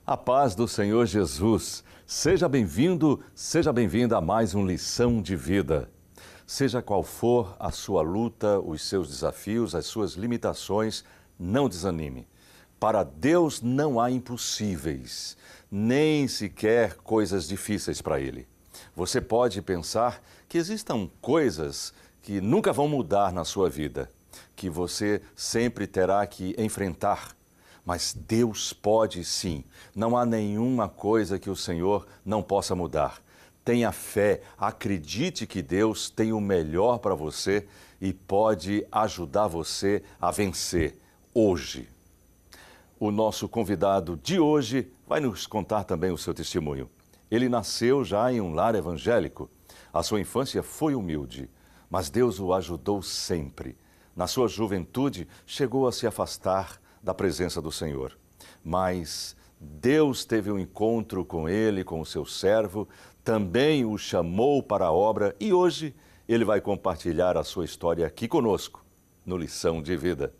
A paz do Senhor Jesus. Seja bem-vindo, seja bem-vinda a mais uma lição de vida. Seja qual for a sua luta, os seus desafios, as suas limitações, não desanime. Para Deus não há impossíveis, nem sequer coisas difíceis para Ele. Você pode pensar que existam coisas que nunca vão mudar na sua vida, que você sempre terá que enfrentar. Mas Deus pode sim. Não há nenhuma coisa que o Senhor não possa mudar. Tenha fé, acredite que Deus tem o melhor para você e pode ajudar você a vencer hoje. O nosso convidado de hoje vai nos contar também o seu testemunho. Ele nasceu já em um lar evangélico. A sua infância foi humilde, mas Deus o ajudou sempre. Na sua juventude, chegou a se afastar da presença do Senhor. Mas Deus teve um encontro com ele, com o seu servo, também o chamou para a obra e hoje ele vai compartilhar a sua história aqui conosco, no Lição de Vida.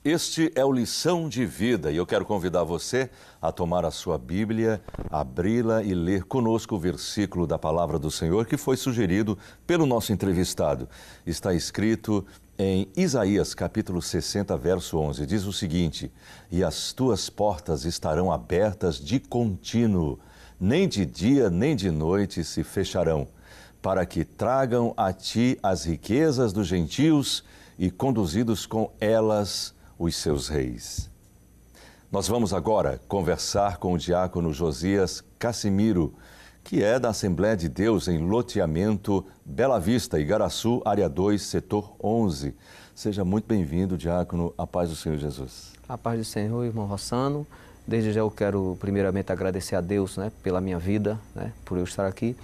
Este é o Lição de Vida e eu quero convidar você a tomar a sua Bíblia, abri-la e ler conosco o versículo da Palavra do Senhor que foi sugerido pelo nosso entrevistado. Está escrito em Isaías, capítulo 60, verso 11. Diz o seguinte: "E as tuas portas estarão abertas de contínuo, nem de dia nem de noite se fecharão, para que tragam a ti as riquezas dos gentios e conduzidos com elas os seus reis." Nós vamos agora conversar com o diácono Josias Cassimiro, que é da Assembleia de Deus em Loteamento Bela Vista, Igaraçu, área 2, setor 11. Seja muito bem-vindo, diácono, a paz do Senhor Jesus. A paz do Senhor, irmão Rossano. Desde já eu quero primeiramente agradecer a Deus, pela minha vida, por eu estar aqui.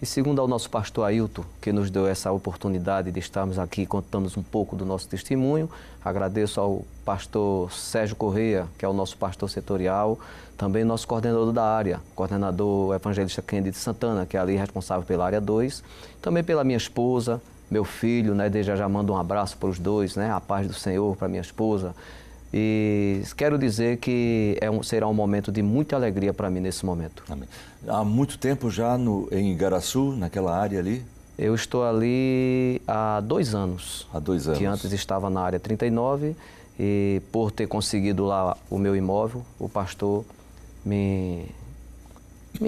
E segundo ao nosso pastor Ailton, que nos deu essa oportunidade de estarmos aqui, contamos um pouco do nosso testemunho. Agradeço ao pastor Sérgio Correia, que é o nosso pastor setorial, também nosso coordenador da área, coordenador evangelista Kennedy Santana, que é ali responsável pela área 2, também pela minha esposa, meu filho, desde já mando um abraço para os dois, a paz do Senhor para minha esposa. E quero dizer que será um momento de muita alegria para mim nesse momento. Amém. Há muito tempo já em Igaraçu, naquela área ali? Eu estou ali há 2 anos. Há 2 anos. Que antes estava na área 39 e por ter conseguido lá o meu imóvel, o pastor me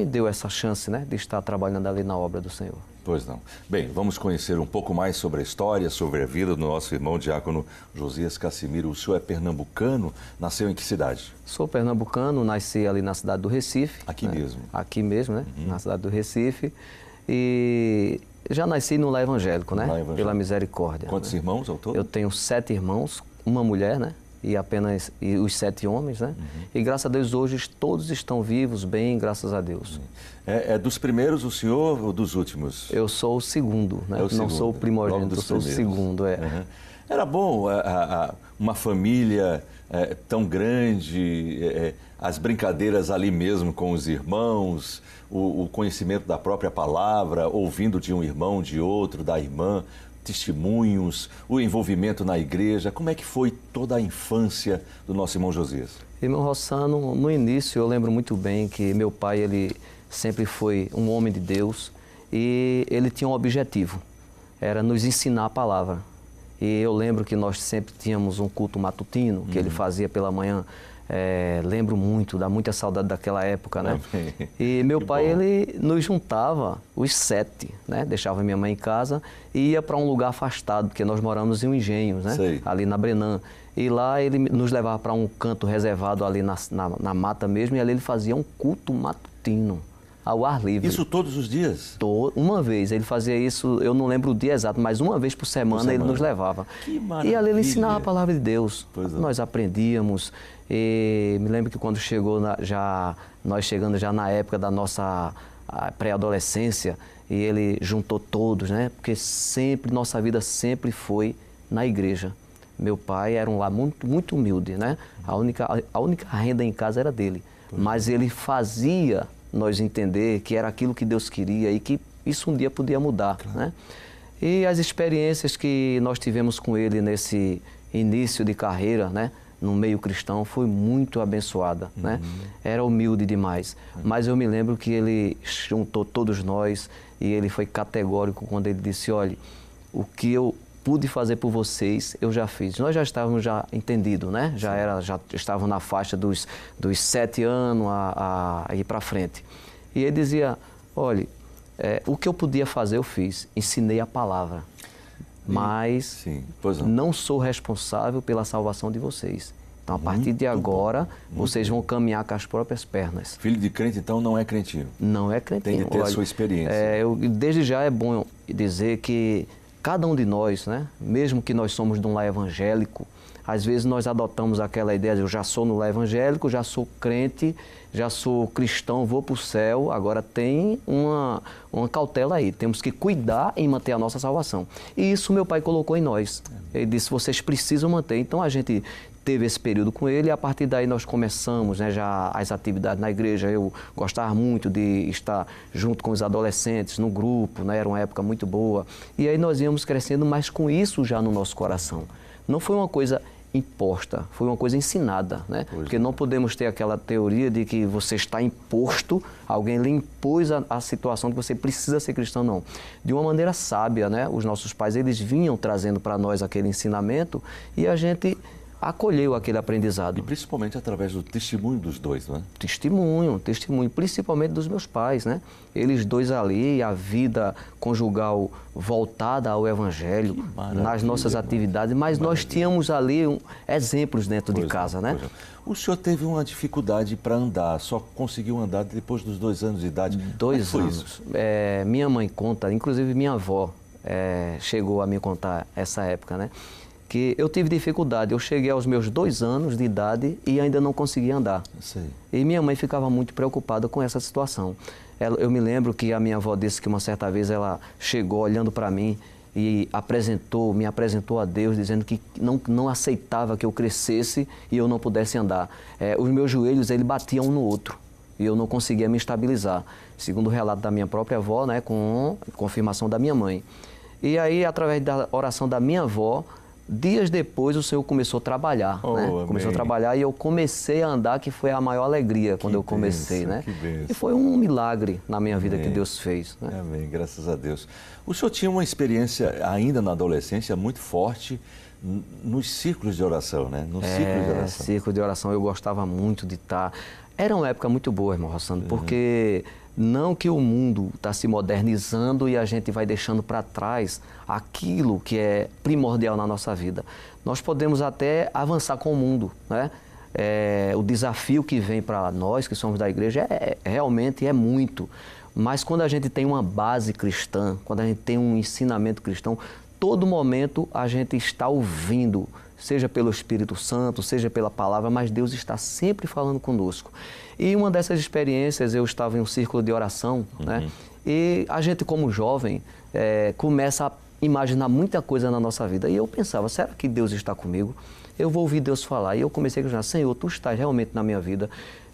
deu essa chance, de estar trabalhando ali na obra do Senhor. Pois não. Bem, vamos conhecer um pouco mais sobre a história, sobre a vida do nosso irmão diácono Josias Cassimiro. O senhor é pernambucano, nasceu em que cidade? Sou pernambucano, nasci ali na cidade do Recife. Aqui mesmo? Aqui mesmo, na cidade do Recife. E já nasci no lar evangélico, pela misericórdia. Quantos irmãos ao todo? Eu tenho 7 irmãos, uma mulher, e os 7 homens, E graças a Deus hoje todos estão vivos, bem, graças a Deus. É dos primeiros o senhor ou dos últimos? Eu sou o segundo, Não sou o primogênito, eu sou o segundo, Era bom uma família tão grande, as brincadeiras ali mesmo com os irmãos, o conhecimento da própria palavra, ouvindo de um irmão, de outro, da irmã, testemunhos, o envolvimento na igreja. Como é que foi toda a infância do nosso irmão Josias? Irmão Rossano, no início eu lembro muito bem que meu pai, ele sempre foi um homem de Deus e ele tinha um objetivo, era nos ensinar a palavra. E eu lembro que nós sempre tínhamos um culto matutino que ele fazia pela manhã. Lembro muito, dá muita saudade daquela época, E meu pai, ele nos juntava, os 7, Deixava minha mãe em casa e ia para um lugar afastado, porque nós moramos em um engenho, Ali na Brenan. E lá ele nos levava para um canto reservado ali na mata mesmo, e ali ele fazia um culto matutino, ao ar livre. Isso todos os dias? Uma vez, ele fazia isso, eu não lembro o dia exato, mas uma vez por semana ele nos levava. Que maravilha! E ali ele ensinava a palavra de Deus. Pois é. Nós aprendíamos. E me lembro que quando nós chegando já na época da nossa a pré-adolescência, e ele juntou todos, né? Porque sempre, nossa vida sempre foi na igreja. Meu pai era um lar muito humilde, né? A única renda em casa era dele. Mas ele fazia nós entender que era aquilo que Deus queria e que isso um dia podia mudar, né? E as experiências que nós tivemos com ele nesse início de carreira, né, no meio cristão, foi muito abençoada, né? Era humilde demais, mas eu me lembro que ele juntou todos nós e ele foi categórico quando ele disse: olha, o que eu pude fazer por vocês, eu já fiz. Nós já estávamos entendidos, né? Já estavam na faixa dos 7 anos a ir para frente. E ele dizia: olha, o que eu podia fazer eu fiz, ensinei a palavra, mas não sou responsável pela salvação de vocês. Então, a partir de agora, vocês vão caminhar com as próprias pernas. Filho de crente, então, não é crentinho? Não é crentinho. Tem de ter a sua experiência. Desde já é bom dizer que cada um de nós, né, mesmo que nós somos de um lar evangélico, às vezes nós adotamos aquela ideia de eu já sou no lar evangélico, já sou crente, já sou cristão, vou para o céu. Agora tem uma cautela aí, temos que cuidar em manter a nossa salvação. E isso meu pai colocou em nós. Ele disse: vocês precisam manter. Então a gente teve esse período com ele e a partir daí nós começamos, né, já as atividades na igreja. Eu gostava muito de estar junto com os adolescentes no grupo, né, era uma época muito boa. E aí nós íamos crescendo, mas com isso já no nosso coração. Não foi uma coisa imposta, foi uma coisa ensinada, né? Porque não podemos ter aquela teoria de que você está imposto, alguém lhe impôs a situação que você precisa ser cristão, não. De uma maneira sábia, né? Os nossos pais, eles vinham trazendo para nós aquele ensinamento e a gente acolheu aquele aprendizado. E principalmente através do testemunho dos dois, não é? Testemunho, principalmente dos meus pais, né? Eles dois ali, a vida conjugal voltada ao Evangelho, nas nossas atividades, mas nós tínhamos ali exemplos dentro de casa, né? O senhor teve uma dificuldade para andar, só conseguiu andar depois dos 2 anos de idade. 2 anos. Minha mãe conta, inclusive minha avó chegou a me contar essa época, né? Que eu tive dificuldade, eu cheguei aos meus 2 anos de idade e ainda não conseguia andar. Sei. E minha mãe ficava muito preocupada com essa situação. Eu me lembro que a minha avó disse que uma certa vez ela chegou olhando para mim e me apresentou a Deus, dizendo que não aceitava que eu crescesse e eu não pudesse andar. Os meus joelhos, eles batiam um no outro e eu não conseguia me estabilizar, segundo o relato da minha própria avó, né, com confirmação da minha mãe. E aí, através da oração da minha avó, dias depois o Senhor começou a trabalhar, né? Começou a trabalhar e eu comecei a andar, que foi a maior alegria quando eu comecei, né? E foi um milagre na minha vida que Deus fez, né? Amém, graças a Deus. O senhor tinha uma experiência ainda na adolescência muito forte nos círculos de oração, né? No círculo de oração. Círculo de oração, eu gostava muito de estar. Era uma época muito boa, irmão Rossandro, porque não que o mundo está se modernizando e a gente vai deixando para trás aquilo que é primordial na nossa vida. Nós podemos até avançar com o mundo, né? O desafio que vem para nós, que somos da igreja, realmente é muito. Mas quando a gente tem uma base cristã, quando a gente tem um ensinamento cristão, todo momento a gente está ouvindo, seja pelo Espírito Santo, seja pela palavra, mas Deus está sempre falando conosco. E uma dessas experiências, eu estava em um círculo de oração, né? E a gente, como jovem, começa a imaginar muita coisa na nossa vida. E eu pensava: será que Deus está comigo? Eu vou ouvir Deus falar. E eu comecei a questionar: Senhor, Tu estás realmente na minha vida?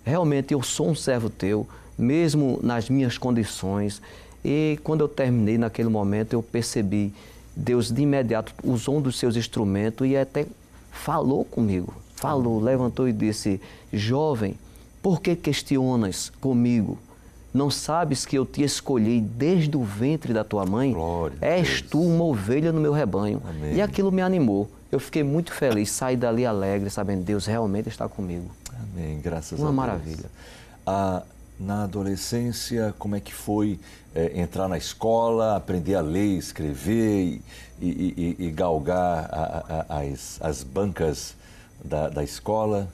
Realmente eu sou um servo Teu, mesmo nas minhas condições. E quando eu terminei, naquele momento, eu percebi, Deus de imediato usou um dos seus instrumentos e até falou comigo. Falou, levantou e disse: jovem, por que questionas comigo? Não sabes que eu te escolhi desde o ventre da tua mãe? És tu uma ovelha no meu rebanho. Amém. E aquilo me animou. Eu fiquei muito feliz, saí dali alegre, sabendo que Deus realmente está comigo. Amém, graças a Deus. Uma maravilha. Na adolescência, como é que foi entrar na escola, aprender a ler, escrever e galgar as bancas da escola?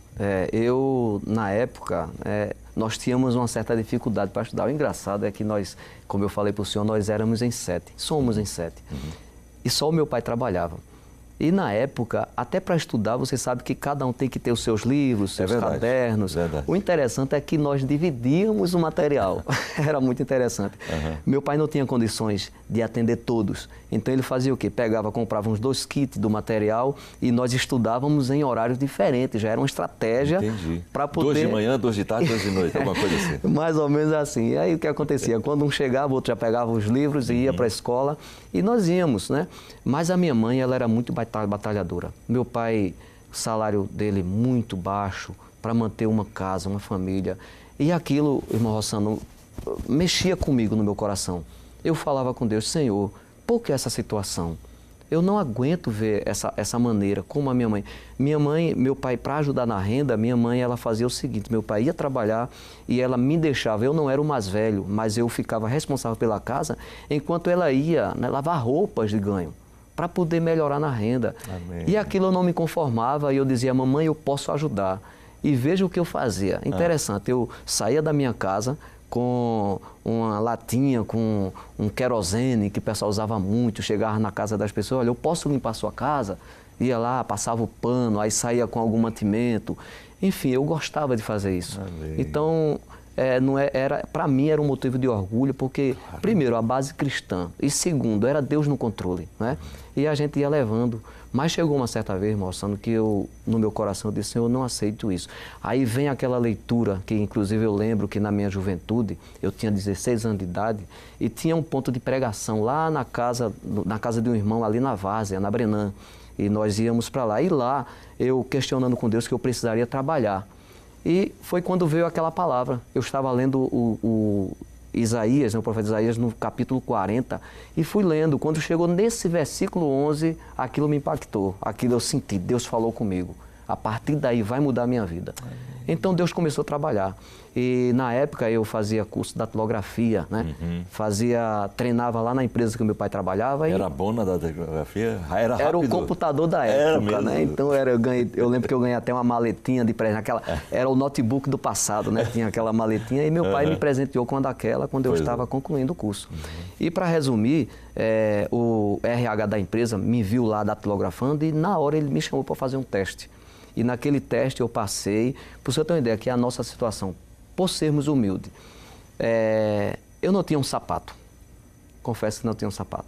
Eu, na época, nós tínhamos uma certa dificuldade para estudar. O engraçado é que nós, como eu falei para o senhor, nós éramos em 7, somos em 7. E só o meu pai trabalhava. E na época, até para estudar, você sabe que cada um tem que ter os seus livros, seus cadernos. Verdade. O interessante é que nós dividíamos o material. Era muito interessante. Meu pai não tinha condições de atender todos. Então ele fazia o quê? Pegava, comprava uns 2 kits do material e nós estudávamos em horários diferentes. Já era uma estratégia para poder... 2 de manhã, 2 de tarde, 2 de noite, alguma coisa assim. Mais ou menos assim. E aí o que acontecia? Quando um chegava, o outro já pegava os livros e ia para a escola e nós íamos, né? Mas a minha mãe, ela era muito batalhadora. Meu pai, o salário dele muito baixo para manter uma casa, uma família. E aquilo, irmão Rossano, mexia comigo no meu coração. Eu falava com Deus, Senhor, por que essa situação? Eu não aguento ver essa maneira, como a minha mãe. Meu pai, para ajudar na renda, minha mãe, ela fazia o seguinte, meu pai ia trabalhar e ela me deixava, eu não era o mais velho, mas eu ficava responsável pela casa, enquanto ela ia, né, lavar roupas de ganho, para poder melhorar na renda. Amém. E aquilo eu não me conformava e eu dizia, mamãe, eu posso ajudar. E veja o que eu fazia. Interessante, eu saía da minha casa com uma latinha, com um querosene que o pessoal usava muito, chegava na casa das pessoas, olha, eu posso limpar a sua casa? Ia lá, passava o pano, aí saía com algum mantimento. Enfim, eu gostava de fazer isso. Amém. Então, para mim era um motivo de orgulho, porque, primeiro, a base cristã, e segundo, era Deus no controle, né? E a gente ia levando. Mas chegou uma certa vez, mostrando que eu, no meu coração, eu disse, Senhor, eu não aceito isso. Aí vem aquela leitura, que inclusive eu lembro que na minha juventude, eu tinha 16 anos de idade, e tinha um ponto de pregação lá na casa de um irmão, ali na Várzea, na Brenan. E nós íamos para lá. E lá, eu questionando com Deus que eu precisaria trabalhar. E foi quando veio aquela palavra. Eu estava lendo o Isaías, o profeta Isaías, no capítulo 40, e fui lendo. Quando chegou nesse versículo 11, aquilo me impactou. Aquilo eu senti, Deus falou comigo. A partir daí vai mudar a minha vida. Então Deus começou a trabalhar. E na época eu fazia curso de datilografia, né? Treinava lá na empresa que o meu pai trabalhava. Era bom na datilografia? Era rápido? Era o computador da época, né? Então eu lembro que eu ganhei até uma maletinha de presente. Era o notebook do passado, né? Tinha aquela maletinha e meu pai me presenteou com aquela quando eu estava concluindo o curso. E para resumir, o RH da empresa me viu lá datilografando e na hora ele me chamou para fazer um teste. E naquele teste eu passei, para você ter uma ideia, que é a nossa situação, por sermos humildes. Eu não tinha um sapato, confesso que não tinha um sapato.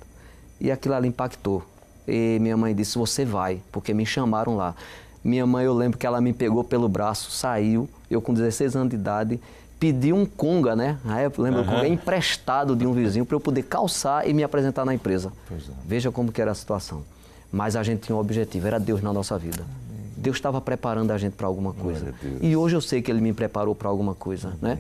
E aquilo ali impactou. E minha mãe disse, você vai, porque me chamaram lá. Minha mãe, eu lembro que ela me pegou pelo braço, saiu, eu com 16 anos de idade, pedi um conga, né? Na época, lembra, o conga emprestado de um vizinho para eu poder calçar e me apresentar na empresa. Veja como que era a situação. Mas a gente tinha um objetivo, era Deus na nossa vida. Deus estava preparando a gente para alguma coisa. E hoje eu sei que Ele me preparou para alguma coisa, né?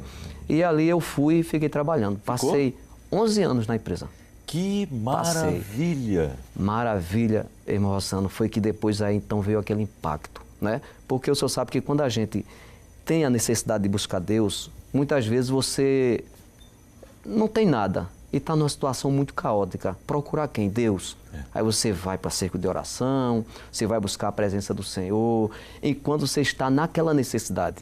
E ali eu fui e fiquei trabalhando. Passei 11 anos na empresa. Que maravilha! Maravilha, irmão Rossano, foi que depois aí então veio aquele impacto, né? Porque o senhor sabe que quando a gente tem a necessidade de buscar Deus, muitas vezes você não tem nada e está numa situação muito caótica. Procurar quem? Deus. Aí você vai para cerco de oração, você vai buscar a presença do Senhor, enquanto você está naquela necessidade.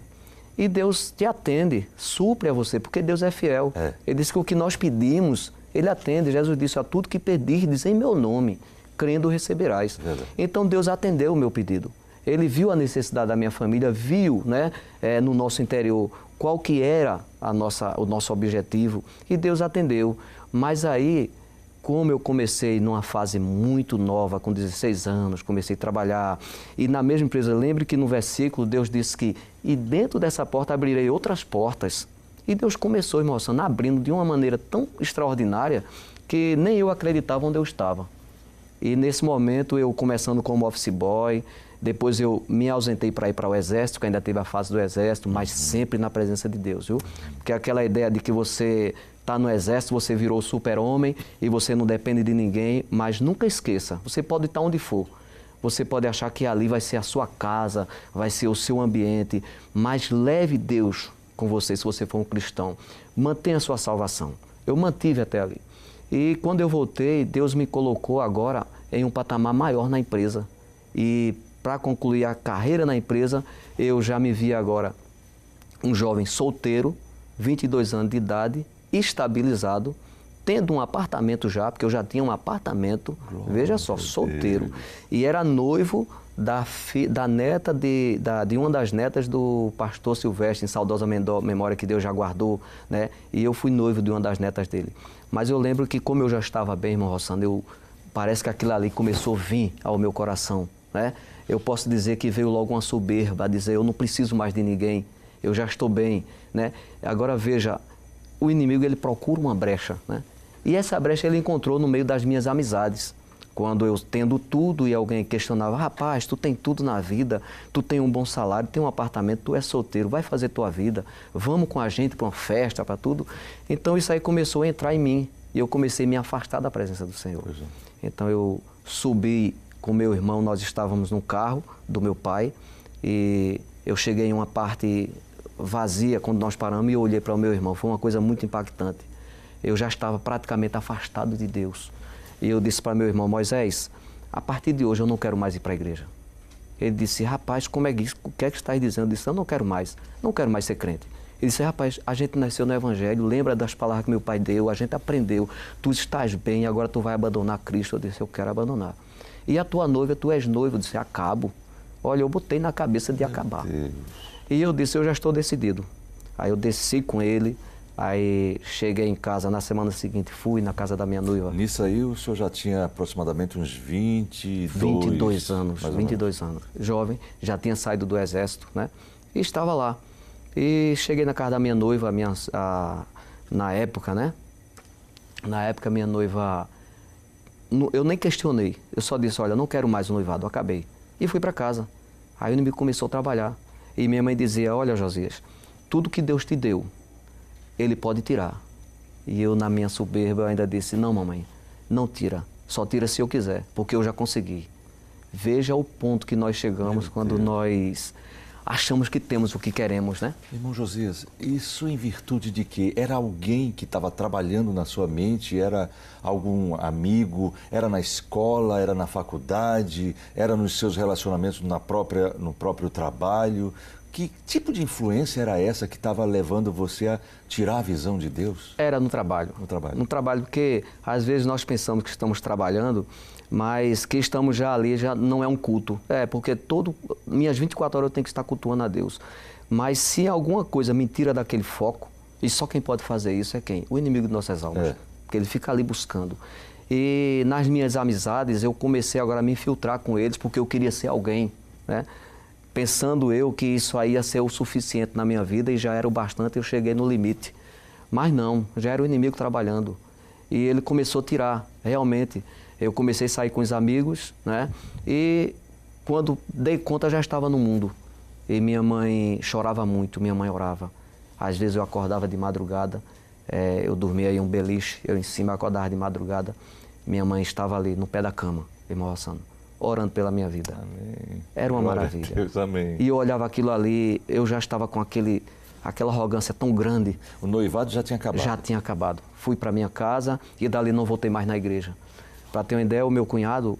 E Deus te atende, supre a você, porque Deus é fiel. Ele disse que o que nós pedimos, Ele atende. Jesus disse, a tudo que pedirdes em meu nome, crendo receberás. Então Deus atendeu o meu pedido. Ele viu a necessidade da minha família, viu, né, no nosso interior qual que era o nosso objetivo e Deus atendeu. Mas aí, como eu comecei numa fase muito nova, com 16 anos, comecei a trabalhar e na mesma empresa, lembre que no versículo Deus disse que e dentro dessa porta abrirei outras portas. E Deus começou, irmão, abrindo de uma maneira tão extraordinária que nem eu acreditava onde eu estava. E nesse momento, eu começando como office boy, depois eu me ausentei para ir para o Exército, que ainda teve a fase do Exército, mas sempre na presença de Deus, viu? Porque aquela ideia de que você está no Exército, você virou super-homem e você não depende de ninguém, mas nunca esqueça, você pode estar onde for. Você pode achar que ali vai ser a sua casa, vai ser o seu ambiente, mas leve Deus com você se você for um cristão. Mantenha a sua salvação. Eu mantive até ali. E quando eu voltei, Deus me colocou agora em um patamar maior na empresa. E para concluir a carreira na empresa, eu já me vi agora um jovem solteiro, 22 anos de idade, estabilizado, tendo um apartamento já, porque eu já tinha um apartamento, veja só, solteiro. E era noivo da neta de uma das netas do pastor Silvestre, em saudosa memória que Deus já guardou, né? E eu fui noivo de uma das netas dele. Mas eu lembro que como eu já estava bem, irmão Rossano, parece que aquilo ali começou a vir ao meu coração, né? Eu posso dizer que veio logo uma soberba, a dizer, eu não preciso mais de ninguém, eu já estou bem, né? Agora veja, o inimigo ele procura uma brecha, né? E essa brecha ele encontrou no meio das minhas amizades. Quando eu tendo tudo e alguém questionava, rapaz, tu tem tudo na vida, tu tem um bom salário, tem um apartamento, tu é solteiro, vai fazer tua vida, vamos com a gente para uma festa, para tudo. Então isso aí começou a entrar em mim e eu comecei a me afastar da presença do Senhor. Então eu subi com meu irmão, nós estávamos no carro do meu pai e eu cheguei em uma parte vazia quando nós paramos e eu olhei para o meu irmão, foi uma coisa muito impactante. Eu já estava praticamente afastado de Deus. E eu disse para meu irmão, Moisés, a partir de hoje eu não quero mais ir para a igreja. Ele disse, rapaz, como é isso? O que é que estás dizendo? Eu disse, eu não quero mais ser crente. Ele disse, rapaz, a gente nasceu no Evangelho, lembra das palavras que meu pai deu, a gente aprendeu, tu estás bem, agora tu vai abandonar Cristo. Eu disse, eu quero abandonar. E a tua noiva, tu és noivo? Eu disse, acabo. Olha, eu botei na cabeça de acabar. E eu disse, eu já estou decidido. Aí eu desci com ele. Aí cheguei em casa, na semana seguinte fui na casa da minha noiva. Nisso aí o senhor já tinha aproximadamente uns 22 anos, 22 anos. Jovem, já tinha saído do exército, né? E estava lá. E cheguei na casa da minha noiva, na época, né? Na época minha noiva, eu nem questionei, eu só disse, olha, não quero mais o noivado, acabei. E fui para casa. Aí o inimigo começou a trabalhar. E minha mãe dizia, olha Josias, tudo que Deus te deu, Ele pode tirar. E eu, na minha soberba, ainda disse, não, mamãe, não tira. Só tira se eu quiser, porque eu já consegui. Veja o ponto que nós chegamos quando nós achamos que temos o que queremos, né? Irmão Josias, isso em virtude de quê? Era alguém que estava trabalhando na sua mente? Era algum amigo? Era na escola? Era na faculdade? Era nos seus relacionamentos no próprio trabalho? Que tipo de influência era essa que estava levando você a tirar a visão de Deus? Era no trabalho. No trabalho. No trabalho, porque às vezes nós pensamos que estamos trabalhando, mas que estamos já ali, já não é um culto. Porque minhas 24 horas eu tenho que estar cultuando a Deus. Mas se alguma coisa me tira daquele foco, e só quem pode fazer isso é quem? O inimigo de nossas almas. Porque ele fica ali buscando. E nas minhas amizades, eu comecei agora a me infiltrar com eles, porque eu queria ser alguém, né? Pensando eu que isso aí ia ser o suficiente na minha vida e já era o bastante, eu cheguei no limite. Mas não, já era o inimigo trabalhando. E ele começou a tirar, realmente. Eu comecei a sair com os amigos, né? E quando dei conta, já estava no mundo. E minha mãe chorava muito, minha mãe orava. Às vezes eu acordava de madrugada, eu dormia em um beliche, eu em cima acordava de madrugada. Minha mãe estava ali no pé da cama, irmão Rossano, orando pela minha vida. Amém. Era uma maravilha. Deus, amém. E eu olhava aquilo ali, eu já estava com aquela arrogância tão grande. O noivado já tinha acabado? Já tinha acabado. Fui para minha casa e dali não voltei mais na igreja. Para ter uma ideia, o meu cunhado,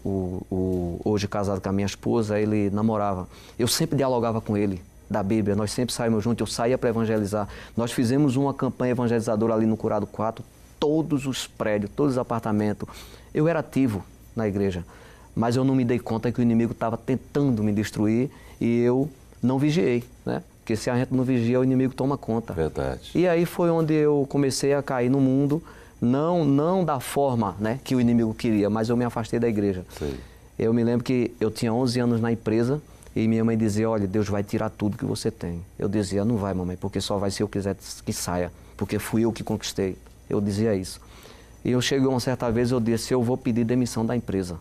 hoje casado com a minha esposa, ele namorava. Eu sempre dialogava com ele da Bíblia, nós sempre saímos juntos, eu saía para evangelizar. Nós fizemos uma campanha evangelizadora ali no Curado 4, todos os prédios, todos os apartamentos. Eu era ativo na igreja. Mas eu não me dei conta que o inimigo estava tentando me destruir e eu não vigiei, né? Porque se a gente não vigia, o inimigo toma conta. Verdade. E aí foi onde eu comecei a cair no mundo, não da forma, né, que o inimigo queria, mas eu me afastei da igreja. Sei. Eu me lembro que eu tinha 11 anos na empresa e minha mãe dizia, olha, Deus vai tirar tudo que você tem. Eu dizia, não vai, mamãe, porque só vai se eu quiser que saia, porque fui eu que conquistei. Eu dizia isso. E eu cheguei uma certa vez, eu disse, eu vou pedir demissão da empresa.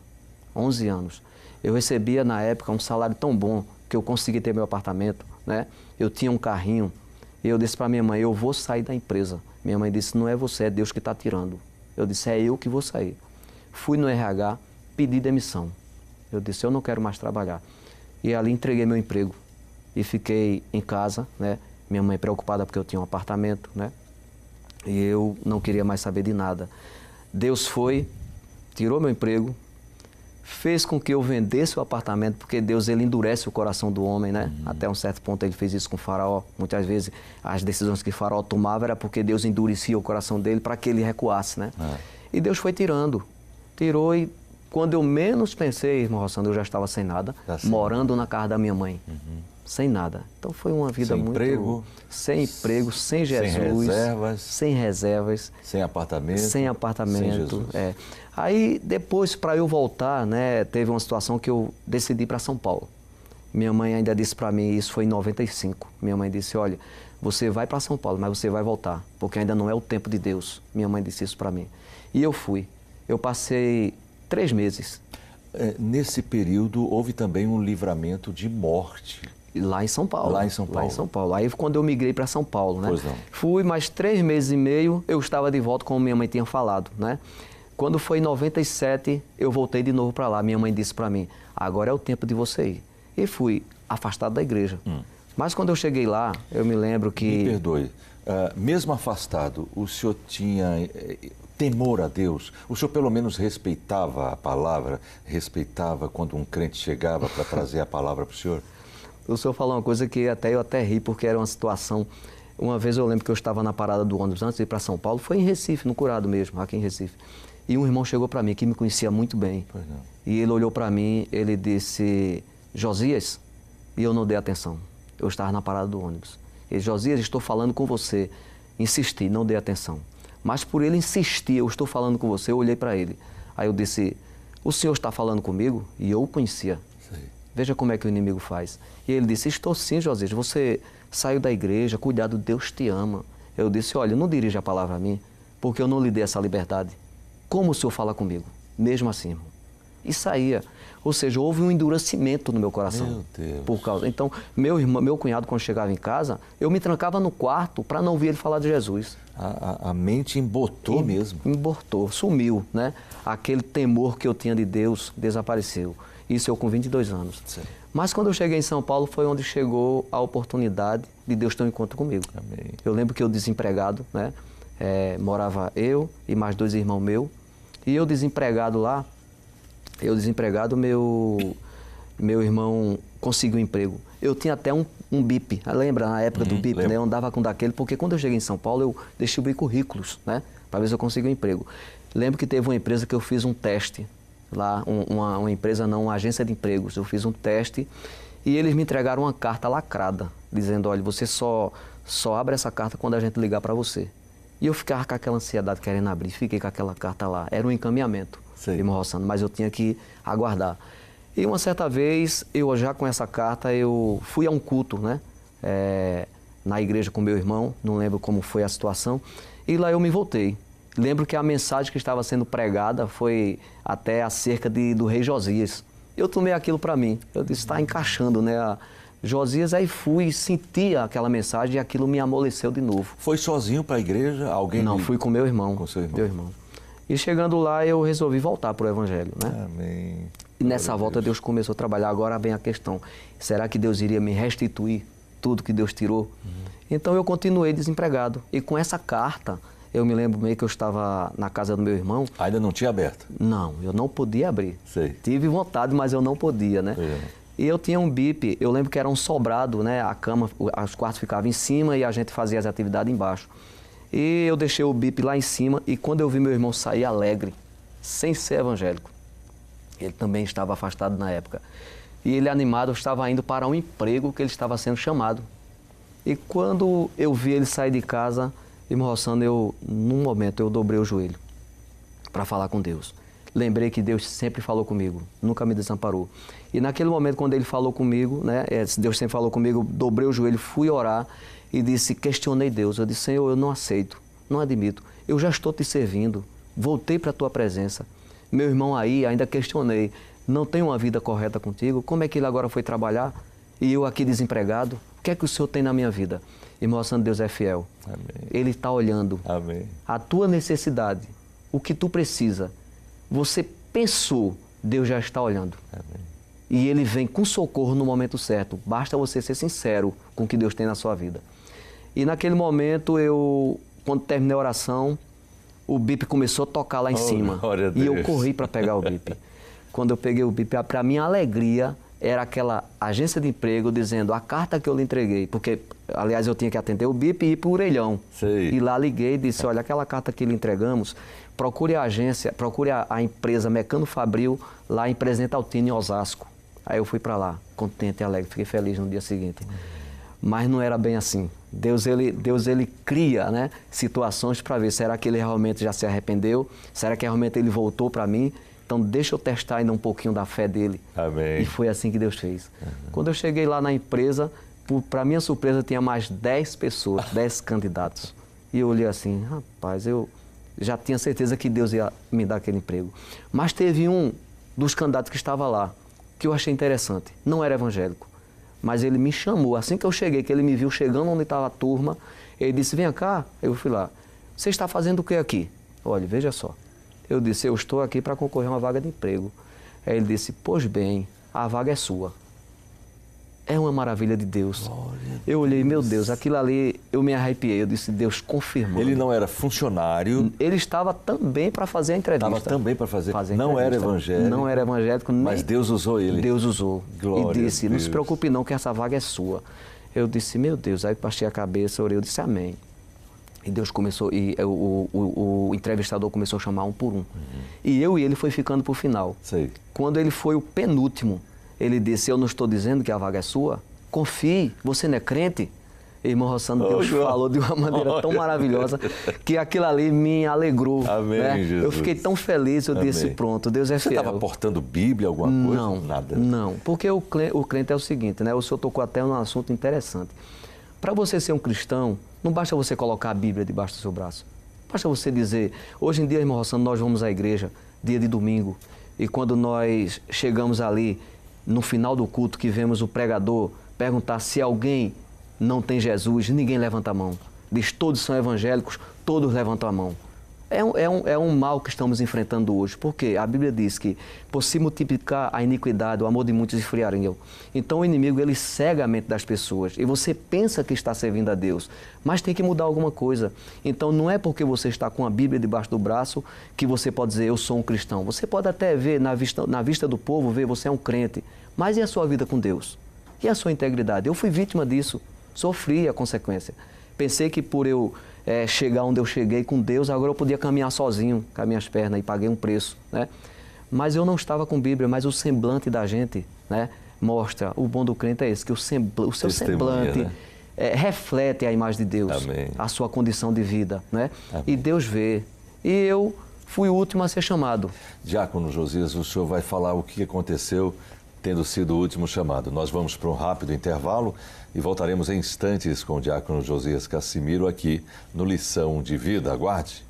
11 anos. Eu recebia na época um salário tão bom que eu consegui ter meu apartamento, né? Eu tinha um carrinho e eu disse para minha mãe, eu vou sair da empresa. Minha mãe disse, não é você, é Deus que está tirando. Eu disse, é eu que vou sair. Fui no RH, pedi demissão. Eu disse, eu não quero mais trabalhar. E ali entreguei meu emprego e fiquei em casa, né? Minha mãe preocupada porque eu tinha um apartamento, né? E eu não queria mais saber de nada. Deus foi, tirou meu emprego, fez com que eu vendesse o apartamento, porque Deus, ele endurece o coração do homem, né? Até um certo ponto ele fez isso com o Faraó. Muitas vezes as decisões que o Faraó tomava era porque Deus endurecia o coração dele para que ele recuasse, né? E Deus foi tirou e quando eu menos pensei, irmão Rossandro, eu já estava sem nada, morando na casa da minha mãe. Sem nada. Então foi uma vida muito... Sem emprego, sem Jesus. Sem reservas. Sem apartamento. Sem apartamento. Sem Jesus. Aí depois, para eu voltar, né, teve uma situação que eu decidi ir para São Paulo. Minha mãe ainda disse para mim, isso foi em 95. Minha mãe disse, olha, você vai para São Paulo, mas você vai voltar, porque ainda não é o tempo de Deus. Minha mãe disse isso para mim. E eu fui. Eu passei 3 meses. Nesse período, houve também um livramento de morte. Lá em São Paulo. Lá em São Paulo. Lá em São Paulo. Aí quando eu migrei para São Paulo, né? Pois não. Fui mais 3 meses e meio, eu estava de volta, como minha mãe tinha falado, né? Quando foi em 97, eu voltei de novo para lá. Minha mãe disse para mim, agora é o tempo de você ir. E fui afastado da igreja. Mas quando eu cheguei lá, eu me lembro que... Me perdoe, mesmo afastado, o senhor tinha temor a Deus? O senhor pelo menos respeitava a palavra? Respeitava quando um crente chegava para trazer a palavra para o senhor? O senhor falou uma coisa que eu até ri, porque era uma situação... Uma vez eu lembro que eu estava na parada do ônibus antes de ir para São Paulo, foi em Recife, no Curado mesmo, aqui em Recife. E um irmão chegou para mim, que me conhecia muito bem. Pois não. E ele olhou para mim, ele disse, Josias, e eu não dei atenção. Eu estava na parada do ônibus. Ele, Josias, estou falando com você. Insisti, não dei atenção. Mas por ele insistir, eu estou falando com você, eu olhei para ele. Aí eu disse, o senhor está falando comigo? E eu o conhecia. Sei. Veja como é que o inimigo faz. E ele disse, estou sim, Josias, você saiu da igreja, cuidado, Deus te ama. Eu disse, olha, não dirija a palavra a mim, porque eu não lhe dei essa liberdade. Como o senhor fala comigo? Mesmo assim, irmão. E saía. Ou seja, houve um endurecimento no meu coração. Meu Deus. Por causa. Então, meu cunhado, quando chegava em casa, eu me trancava no quarto para não ouvir ele falar de Jesus. A mente embotou mesmo. Embotou, sumiu, né? Aquele temor que eu tinha de Deus desapareceu. Isso eu com 22 anos. Sim. Mas quando eu cheguei em São Paulo, foi onde chegou a oportunidade de Deus ter um encontro comigo. Amém. Eu lembro que eu desempregado, né? Morava eu e mais 2 irmãos meus. E eu desempregado lá, meu irmão conseguiu um emprego. Eu tinha até um BIP, lembra na época do BIP, né? Eu andava com daquele, porque quando eu cheguei em São Paulo, eu distribuí currículos, né? Para ver se eu conseguia um emprego. Lembro que teve uma empresa que eu fiz um teste, lá, uma agência de empregos. Eu fiz um teste e eles me entregaram uma carta lacrada, dizendo, olha, você só abre essa carta quando a gente ligar para você. E eu ficava com aquela ansiedade querendo abrir, fiquei com aquela carta lá. Era um encaminhamento, irmão Rossandro, mas eu tinha que aguardar. E uma certa vez, eu já com essa carta, eu fui a um culto, né? Na igreja com meu irmão, não lembro como foi a situação, e lá eu me voltei. Lembro que a mensagem que estava sendo pregada foi até acerca do rei Josias. Eu tomei aquilo para mim, eu disse, está encaixando, né? Josias, aí fui, senti aquela mensagem e aquilo me amoleceu de novo. Foi sozinho para a igreja? Alguém? Não, fui com meu irmão. Com seu irmão. Meu irmão. E chegando lá, eu resolvi voltar para o Evangelho, né? Amém. E nessa volta Deus começou a trabalhar. Agora vem a questão, será que Deus iria me restituir tudo que Deus tirou? Então eu continuei desempregado. E com essa carta, eu me lembro meio que eu estava na casa do meu irmão. Ainda não tinha aberto? Não, eu não podia abrir. Sei. Tive vontade, mas eu não podia, né? E eu tinha um BIP, eu lembro que era um sobrado, né? A cama, os quartos ficavam em cima e a gente fazia as atividades embaixo. E eu deixei o BIP lá em cima e quando eu vi meu irmão sair alegre, sem ser evangélico, ele também estava afastado na época. E ele animado estava indo para um emprego que ele estava sendo chamado. E quando eu vi ele sair de casa, irmão Rossandro, num momento eu dobrei o joelho para falar com Deus. Lembrei que Deus sempre falou comigo, nunca me desamparou. E naquele momento, quando ele falou comigo, né, Deus sempre falou comigo, dobrei o joelho, fui orar e questionei Deus. Eu disse, Senhor, eu não aceito, não admito. Eu já estou te servindo, voltei para a tua presença. Meu irmão aí, ainda questionei, não tem uma vida correta contigo? Como é que ele agora foi trabalhar? E eu aqui desempregado? O que é que o Senhor tem na minha vida? Irmão Santo, Deus é fiel. Amém. Ele está olhando. Amém. A tua necessidade, o que tu precisa. Você pensou, Deus já está olhando. Amém. E Ele vem com socorro no momento certo. Basta você ser sincero com o que Deus tem na sua vida. E naquele momento, quando terminei a oração, o BIP começou a tocar lá em cima. E eu corri para pegar o BIP. quando eu peguei o BIP, para minha alegria, era aquela agência de emprego dizendo a carta que eu lhe entreguei, porque, aliás, eu tinha que atender o BIP e ir para o orelhão. Sei. E lá liguei e disse, olha, aquela carta que lhe entregamos, procure a agência, procure a empresa Mecano Fabril, lá em Presidente Altino, em Osasco. Aí eu fui para lá, contente e alegre, fiquei feliz no dia seguinte. Mas não era bem assim. Deus ele cria, né, situações para ver, será que ele realmente já se arrependeu? Será que realmente ele voltou para mim? Então deixa eu testar ainda um pouquinho da fé dele. Amém. E foi assim que Deus fez. Quando eu cheguei lá na empresa, para minha surpresa, tinha mais 10 pessoas, 10 candidatos. E eu olhei assim, rapaz, eu já tinha certeza que Deus ia me dar aquele emprego. Mas teve um dos candidatos que estava lá, que eu achei interessante. Não era evangélico, mas ele me chamou. Assim que eu cheguei, que ele me viu chegando onde estava a turma, ele disse, vem cá. Eu fui lá. Você está fazendo o que aqui? Olha, veja só. Eu disse, eu estou aqui para concorrer a uma vaga de emprego. Aí ele disse, pois bem, a vaga é sua. É uma maravilha de Deus. Eu olhei, meu Deus, aquilo ali, eu me arrepiei. Eu disse, Deus confirmou. Ele não era funcionário. Ele estava também para fazer a entrevista. Estava também para fazer. Não era evangélico. Não era evangélico. Mas Deus usou ele. Deus usou. Glória e disse, a não Deus. se preocupe não, que essa vaga é sua. Eu disse, meu Deus. Aí baixei a cabeça, orei, eu disse, amém. E Deus começou, e o entrevistador começou a chamar um por um. E eu e ele foi ficando para o final. Sei. Quando ele foi o penúltimo, ele disse, eu não estou dizendo que a vaga é sua, confie, você não é crente? Irmão Rossano, Deus falou de uma maneira tão maravilhosa que aquilo ali me alegrou. Amém, né? Jesus. Eu fiquei tão feliz, eu disse, pronto, Deus é Você fiel. estava portando Bíblia, alguma coisa? Não, Nada. não, porque o crente é o seguinte, né? O senhor tocou até num assunto interessante. Para você ser um cristão, não basta você colocar a Bíblia debaixo do seu braço. Basta você dizer, hoje em dia, irmão Rossano, nós vamos à igreja, dia de domingo, e quando nós chegamos ali, no final do culto, que vemos o pregador perguntar se alguém não tem Jesus, ninguém levanta a mão. Diz, todos são evangélicos, todos levantam a mão. É um mal que estamos enfrentando hoje, porque a Bíblia diz que, por se multiplicar a iniquidade, o amor de muitos esfriaria. Então o inimigo, ele cega a mente das pessoas, e você pensa que está servindo a Deus, mas tem que mudar alguma coisa. Então não é porque você está com a Bíblia debaixo do braço que você pode dizer, eu sou um cristão. Você pode até ver, na vista do povo, ver, você é um crente, mas e a sua vida com Deus? E a sua integridade? Eu fui vítima disso, sofri a consequência. Pensei que por eu chegar onde eu cheguei com Deus, agora eu podia caminhar sozinho com as minhas pernas e paguei um preço, né? Mas eu não estava com Bíblia, mas o semblante da gente, né, mostra, o bom do crente é esse, que o seu semblante, né, reflete a imagem de Deus, Amém. A sua condição de vida, né? Amém. E Deus vê. E eu fui o último a ser chamado. Diácono Josias, o senhor vai falar o que aconteceu tendo sido o último chamado. Nós vamos para um rápido intervalo e voltaremos em instantes com o Diácono Josias Cassimiro aqui no Lição de Vida. Aguarde.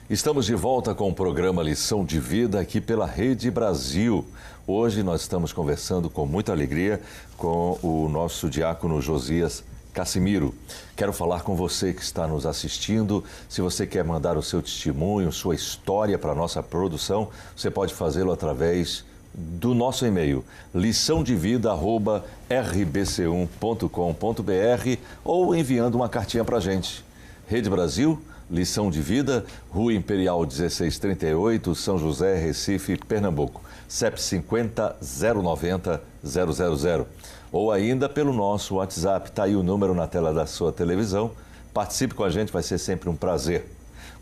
Estamos de volta com o programa Lição de Vida aqui pela Rede Brasil. Hoje nós estamos conversando com muita alegria com o nosso diácono Josias Cassimiro. Quero falar com você que está nos assistindo. Se você quer mandar o seu testemunho, sua história para a nossa produção, você pode fazê-lo através do nosso e-mail, liçãodevida@rbc1.com.br ou enviando uma cartinha para a gente. Rede Brasil, Lição de Vida, Rua Imperial 1638, São José, Recife, Pernambuco, CEP 50 090 000. Ou ainda pelo nosso WhatsApp, está aí o número na tela da sua televisão. Participe com a gente, vai ser sempre um prazer.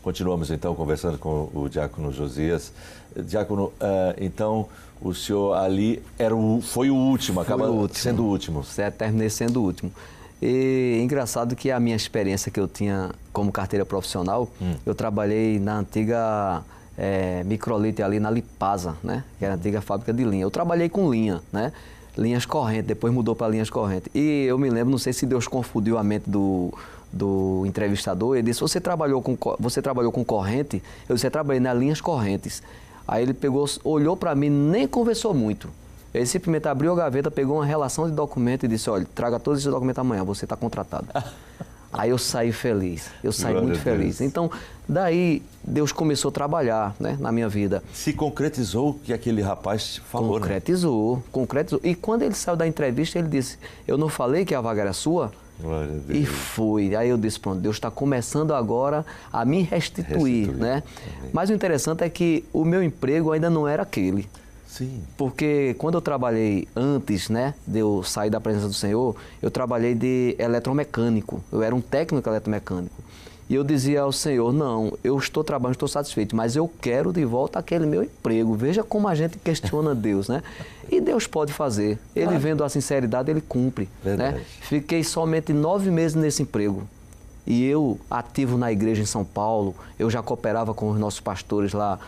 Continuamos então conversando com o diácono Josias. Diácono, então o senhor ali foi o último, acaba sendo o último. Terminei sendo o último. E engraçado que a minha experiência que eu tinha como carteira profissional, eu trabalhei na antiga Microlite ali na Lipasa, né? Que era a antiga fábrica de linha. Eu trabalhei com linha, né? Linhas correntes, depois mudou para linhas correntes. E eu me lembro, não sei se Deus confundiu a mente do entrevistador, ele disse, você trabalhou com corrente? Eu disse, eu trabalhei nas linhas correntes. Aí ele pegou, olhou para mim, nem conversou muito. Ele simplesmente abriu a gaveta, pegou uma relação de documento e disse, olha, traga todos esses documentos amanhã, você está contratado. Aí eu saí feliz, eu saí Glória muito a Deus. feliz. Então, daí Deus começou a trabalhar, né, na minha vida. Se concretizou o que aquele rapaz falou, né? Concretizou. E quando ele saiu da entrevista, ele disse, eu não falei que a vaga era sua? Glória a Deus. E foi. Aí eu disse, pronto, Deus está começando agora a me restituir, né? Amém. Mas o interessante é que o meu emprego ainda não era aquele. Sim. Porque quando eu trabalhei antes, né, de eu sair da presença do Senhor, eu trabalhei de eletromecânico. Eu era um técnico eletromecânico. E eu dizia ao Senhor, não, eu estou trabalhando, estou satisfeito, mas eu quero de volta aquele meu emprego. Veja como a gente questiona Deus, né? E Deus pode fazer. Ele Claro. vendo a sinceridade, Ele cumpre. Verdade. Né? Fiquei somente 9 meses nesse emprego. E eu, ativo na igreja em São Paulo, eu já cooperava com os nossos pastores lá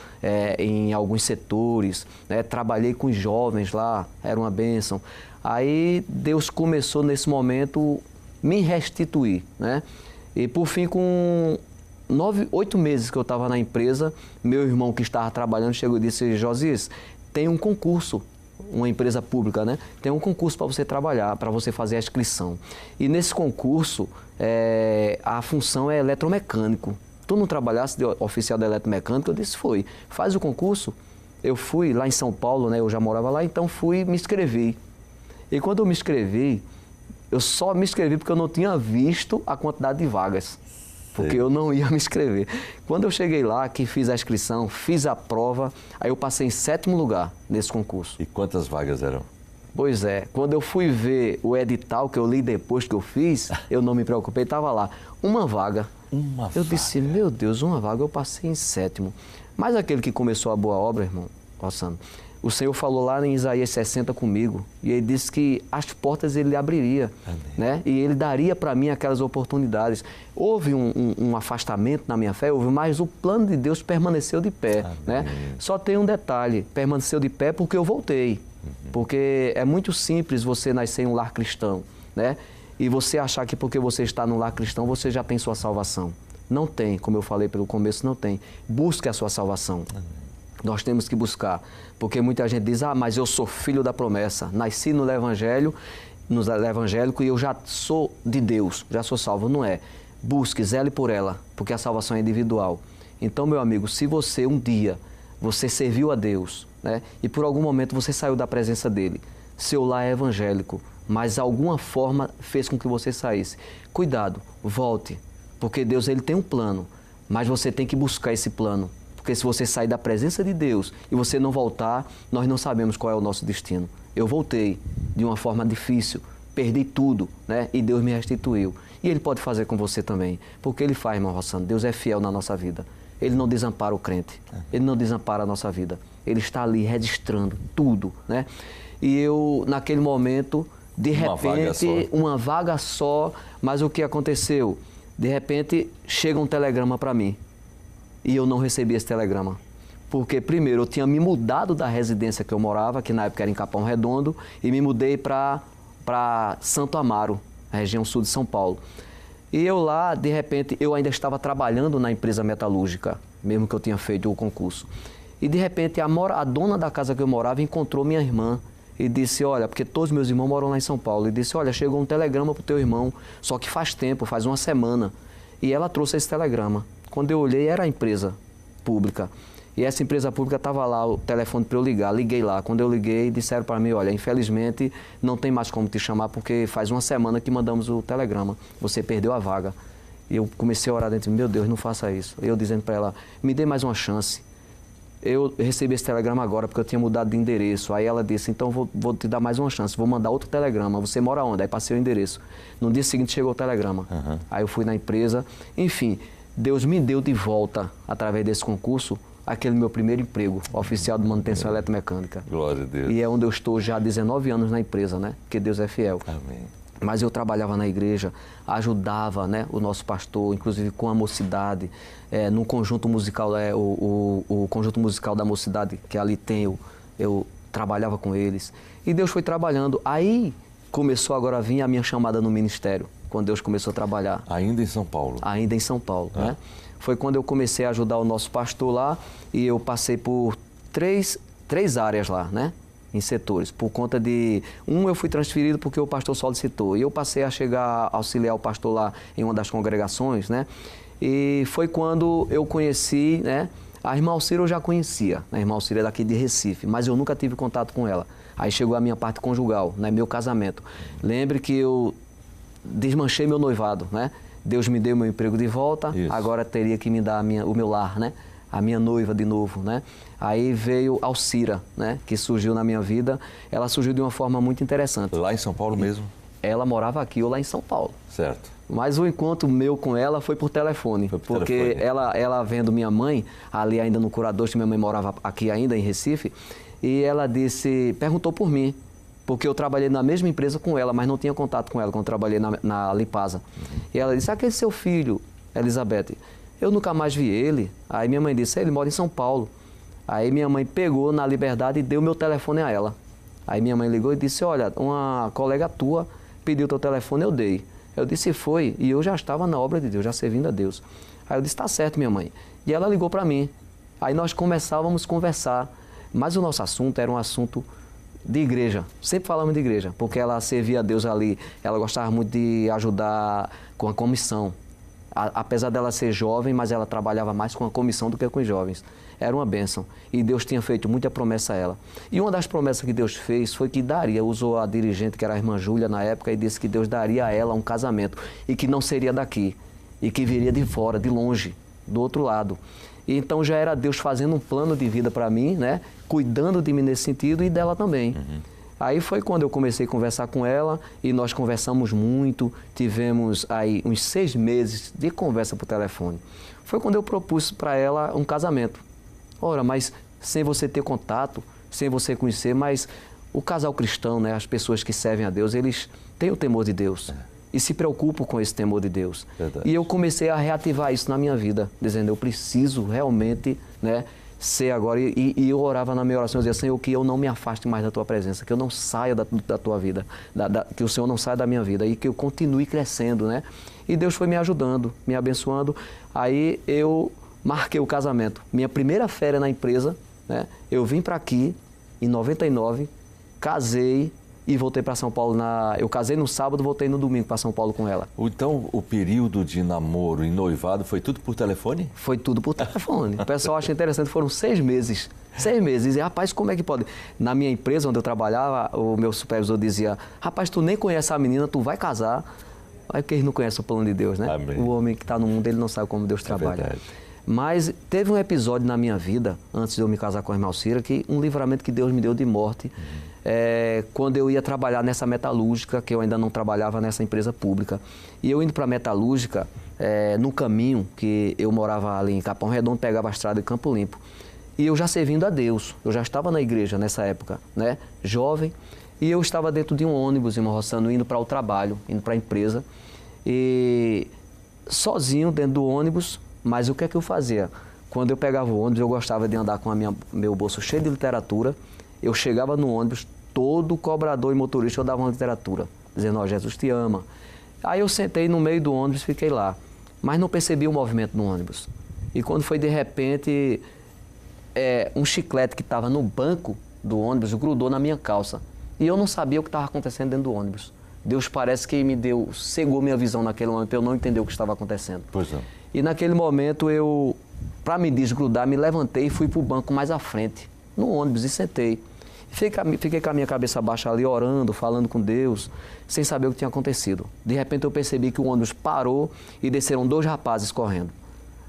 em alguns setores, né? Trabalhei com os jovens lá, era uma bênção. Aí Deus começou nesse momento me restituir, né? E por fim, com 8 meses que eu estava na empresa, meu irmão que estava trabalhando chegou e disse, Josias, tem um concurso, uma empresa pública, né? Tem um concurso para você trabalhar, para você fazer a inscrição. E nesse concurso, a função é eletromecânico. Tu não trabalhasse de oficial de eletromecânico? Eu disse, foi. Faz o concurso. Eu fui lá em São Paulo, né? Eu já morava lá, então fui e me inscrevi. E quando eu me inscrevi, eu só me inscrevi porque eu não tinha visto a quantidade de vagas. Porque eu não ia me inscrever. Quando eu cheguei lá, que fiz a inscrição, fiz a prova, aí eu passei em 7º lugar nesse concurso. E quantas vagas eram? Pois é, quando eu fui ver o edital que eu li depois que eu fiz, eu não me preocupei, estava lá, uma vaga. Eu disse, meu Deus, uma vaga, eu passei em 7º. Mas aquele que começou a boa obra, irmão, Rossano, o Senhor falou lá em Isaías 60 comigo, e Ele disse que as portas Ele abriria, né? E Ele daria para mim aquelas oportunidades. Houve um afastamento na minha fé, mas o plano de Deus permaneceu de pé, né? Só tem um detalhe, permaneceu de pé porque eu voltei. Porque é muito simples você nascer em um lar cristão, né? E você achar que porque você está num lar cristão, você já tem sua salvação. Não tem, como eu falei pelo começo, não tem. Busque a sua salvação. Nós temos que buscar, porque muita gente diz, mas eu sou filho da promessa, nasci no evangélico e eu já sou de Deus, já sou salvo. Não é. Busque, zele por ela, porque a salvação é individual. Então, meu amigo, se você um dia, você serviu a Deus, né, e por algum momento você saiu da presença dele, seu lar é evangélico, mas alguma forma fez com que você saísse, cuidado, volte, porque Deus ele tem um plano, mas você tem que buscar esse plano. Porque se você sair da presença de Deus e você não voltar, nós não sabemos qual é o nosso destino. Eu voltei de uma forma difícil, perdi tudo, né? E Deus me restituiu. E Ele pode fazer com você também. Porque Ele faz, irmão Rossano, Deus é fiel na nossa vida. Ele não desampara o crente, Ele não desampara a nossa vida. Ele está ali registrando tudo, né? E eu, naquele momento, de repente, uma vaga só, mas o que aconteceu? De repente, chega um telegrama para mim. E eu não recebi esse telegrama. Porque, primeiro, eu tinha me mudado da residência que eu morava, que na época era em Capão Redondo, e me mudei para Santo Amaro, a região sul de São Paulo. E eu lá, de repente, eu ainda estava trabalhando na empresa metalúrgica, mesmo que eu tinha feito o concurso. E, de repente, a dona da casa que eu morava encontrou minha irmã e disse, olha, porque todos meus irmãos moram lá em São Paulo, e disse, olha, chegou um telegrama para o teu irmão, só que faz tempo, faz uma semana. E ela trouxe esse telegrama. Quando eu olhei, era a empresa pública. E essa empresa pública estava lá, o telefone para eu ligar. Liguei lá. Quando eu liguei, disseram para mim, olha, infelizmente não tem mais como te chamar, porque faz uma semana que mandamos o telegrama. Você perdeu a vaga. E eu comecei a orar dentro de mim, meu Deus, não faça isso. Eu dizendo para ela, me dê mais uma chance. Eu recebi esse telegrama agora porque eu tinha mudado de endereço. Aí ela disse, então vou te dar mais uma chance, vou mandar outro telegrama. Você mora onde? Aí passei o endereço. No dia seguinte chegou o telegrama. Aí eu fui na empresa. Enfim, Deus me deu de volta, através desse concurso, aquele meu primeiro emprego, oficial de manutenção eletromecânica. Glória a Deus. E é onde eu estou já há 19 anos na empresa, né? Porque Deus é fiel. Amém. Mas eu trabalhava na igreja, ajudava, né, o nosso pastor, inclusive com a mocidade, no conjunto musical, o conjunto musical da mocidade que ali tem, eu trabalhava com eles. E Deus foi trabalhando. Aí começou agora a vir a minha chamada no ministério, quando Deus começou a trabalhar. Ainda em São Paulo? Ainda em São Paulo, né? Foi quando eu comecei a ajudar o nosso pastor lá e eu passei por três áreas lá, né? em setores. Por conta de... eu fui transferido porque o pastor solicitou. E eu passei a chegar a auxiliar o pastor lá em uma das congregações, né? E foi quando eu conheci, né? A irmã Alcira eu já conhecia. A irmã Alcira é daqui de Recife, mas eu nunca tive contato com ela. Aí chegou a minha parte conjugal, né? Meu casamento. Lembre que eu desmanchei meu noivado, né? Deus me deu meu emprego de volta, Isso. agora teria que me dar o meu lar, né? A minha noiva de novo, né? Aí veio Alcira, né? Que surgiu na minha vida. Ela surgiu de uma forma muito interessante. Lá em São Paulo mesmo? Ela morava aqui ou lá em São Paulo. Certo. Mas o encontro meu com ela foi por telefone. Foi por porque telefone. ela vendo minha mãe, ali ainda no Curador, que minha mãe morava aqui ainda em Recife, e ela perguntou por mim, porque eu trabalhei na mesma empresa com ela, mas não tinha contato com ela quando eu trabalhei na Lipasa. E ela disse, aquele seu filho, Elizabeth, eu nunca mais vi ele. Aí minha mãe disse, ele mora em São Paulo. Aí minha mãe pegou na Liberdade e deu meu telefone a ela. Aí minha mãe ligou e disse, olha, uma colega tua pediu teu telefone, eu dei. Eu disse, foi, e eu já estava na obra de Deus, já servindo a Deus. Aí eu disse, tá certo, minha mãe. E ela ligou para mim. Aí nós começávamos a conversar, mas o nosso assunto era um assunto de igreja. Sempre falamos de igreja, porque ela servia a Deus ali, ela gostava muito de ajudar com a comissão. Apesar dela ser jovem, mas ela trabalhava mais com a comissão do que com os jovens. Era uma bênção. E Deus tinha feito muita promessa a ela. E uma das promessas que Deus fez foi que daria, usou a dirigente, que era a irmã Júlia na época, e disse que Deus daria a ela um casamento. E que não seria daqui. E que viria de fora, de longe, do outro lado. E então já era Deus fazendo um plano de vida para mim, né? Cuidando de mim nesse sentido e dela também. Aí foi quando eu comecei a conversar com ela e nós conversamos muito, tivemos aí uns 6 meses de conversa por telefone. Foi quando eu propus para ela um casamento. Ora, mas sem você ter contato, sem você conhecer, mas o casal cristão, né, as pessoas que servem a Deus, eles têm o temor de Deus e se preocupam com esse temor de Deus. Verdade. E eu comecei a reativar isso na minha vida, dizendo, eu preciso realmente, né, ser agora, e eu orava na minha oração, eu dizia, Senhor, que eu não me afaste mais da Tua presença, que eu não saia da Tua vida, que o Senhor não saia da minha vida e que eu continue crescendo, né? E Deus foi me ajudando, me abençoando. Aí eu marquei o casamento. Minha primeira férias na empresa, né? Eu vim para aqui em 99, casei e voltei para São Paulo. Eu casei no sábado, voltei no domingo para São Paulo com ela. Então, o período de namoro e noivado foi tudo por telefone? Foi tudo por telefone. O pessoal acha interessante, foram 6 meses. 6 meses. E, rapaz, como é que pode? Na minha empresa, onde eu trabalhava, o meu supervisor dizia, rapaz, tu nem conhece a menina, tu vai casar. Aí porque eles não conhecem o plano de Deus, né? Amém. O homem que está no mundo, ele não sabe como Deus trabalha. Verdade. Mas teve um episódio na minha vida, antes de eu me casar com a irmã Alcira, que um livramento que Deus me deu de morte, quando eu ia trabalhar nessa metalúrgica, que eu ainda não trabalhava nessa empresa pública. E eu indo para a metalúrgica, no caminho, que eu morava ali em Capão Redondo, pegava a estrada de Campo Limpo. E eu já servindo a Deus, eu já estava na igreja nessa época, né? Jovem, e eu estava dentro de um ônibus, irmão Rossano, indo para o trabalho, indo para a empresa, e sozinho dentro do ônibus. Mas o que é que eu fazia? Quando eu pegava o ônibus, eu gostava de andar com meu bolso cheio de literatura. Eu chegava no ônibus, todo cobrador e motorista eu dava uma literatura, dizendo, ó, Jesus te ama. Aí eu sentei no meio do ônibus, fiquei lá, mas não percebi o movimento no ônibus. E quando foi de repente, um chiclete que estava no banco do ônibus grudou na minha calça. E eu não sabia o que estava acontecendo dentro do ônibus. Deus parece que cegou minha visão naquele momento, eu não entendi o que estava acontecendo. Pois é. E naquele momento para me desgrudar, me levantei e fui para o banco mais à frente, no ônibus, e sentei. Fiquei com a minha cabeça baixa ali, orando, falando com Deus, sem saber o que tinha acontecido. De repente eu percebi que o ônibus parou e desceram 2 rapazes correndo.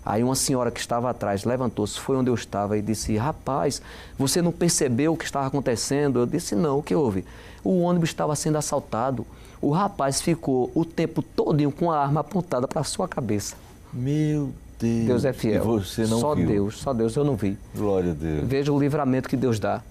Aí uma senhora que estava atrás levantou-se, foi onde eu estava e disse, rapaz, você não percebeu o que estava acontecendo? Eu disse, não, o que houve? O ônibus estava sendo assaltado, o rapaz ficou o tempo todinho com a arma apontada para a sua cabeça. Meu Deus. Deus é fiel. E você não viu? Só Deus, eu não vi. Glória a Deus. Veja o livramento que Deus dá.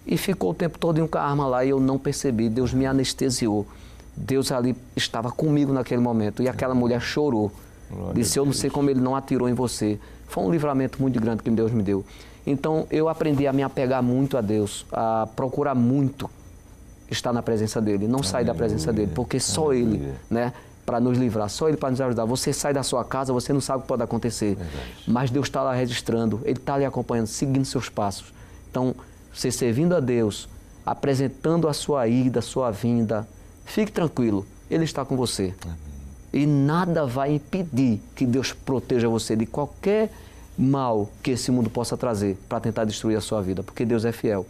E ficou o tempo todo com a arma lá e eu não percebi. Deus me anestesiou. Deus ali estava comigo naquele momento. E aquela mulher chorou. Glória Disse, eu não sei como ele não atirou em você. Foi um livramento muito grande que Deus me deu. Então eu aprendi a me apegar muito a Deus, a procurar muito estar na presença dele, não sair da presença dele, porque só ele, né, para nos livrar, só ele para nos ajudar. Você sai da sua casa, você não sabe o que pode acontecer, mas Deus está lá registrando, ele está ali acompanhando, seguindo seus passos. Então, você servindo a Deus, apresentando a sua ida, a sua vinda. Fique tranquilo, Ele está com você. Amém. E nada vai impedir que Deus proteja você de qualquer mal que esse mundo possa trazer para tentar destruir a sua vida, porque Deus é fiel.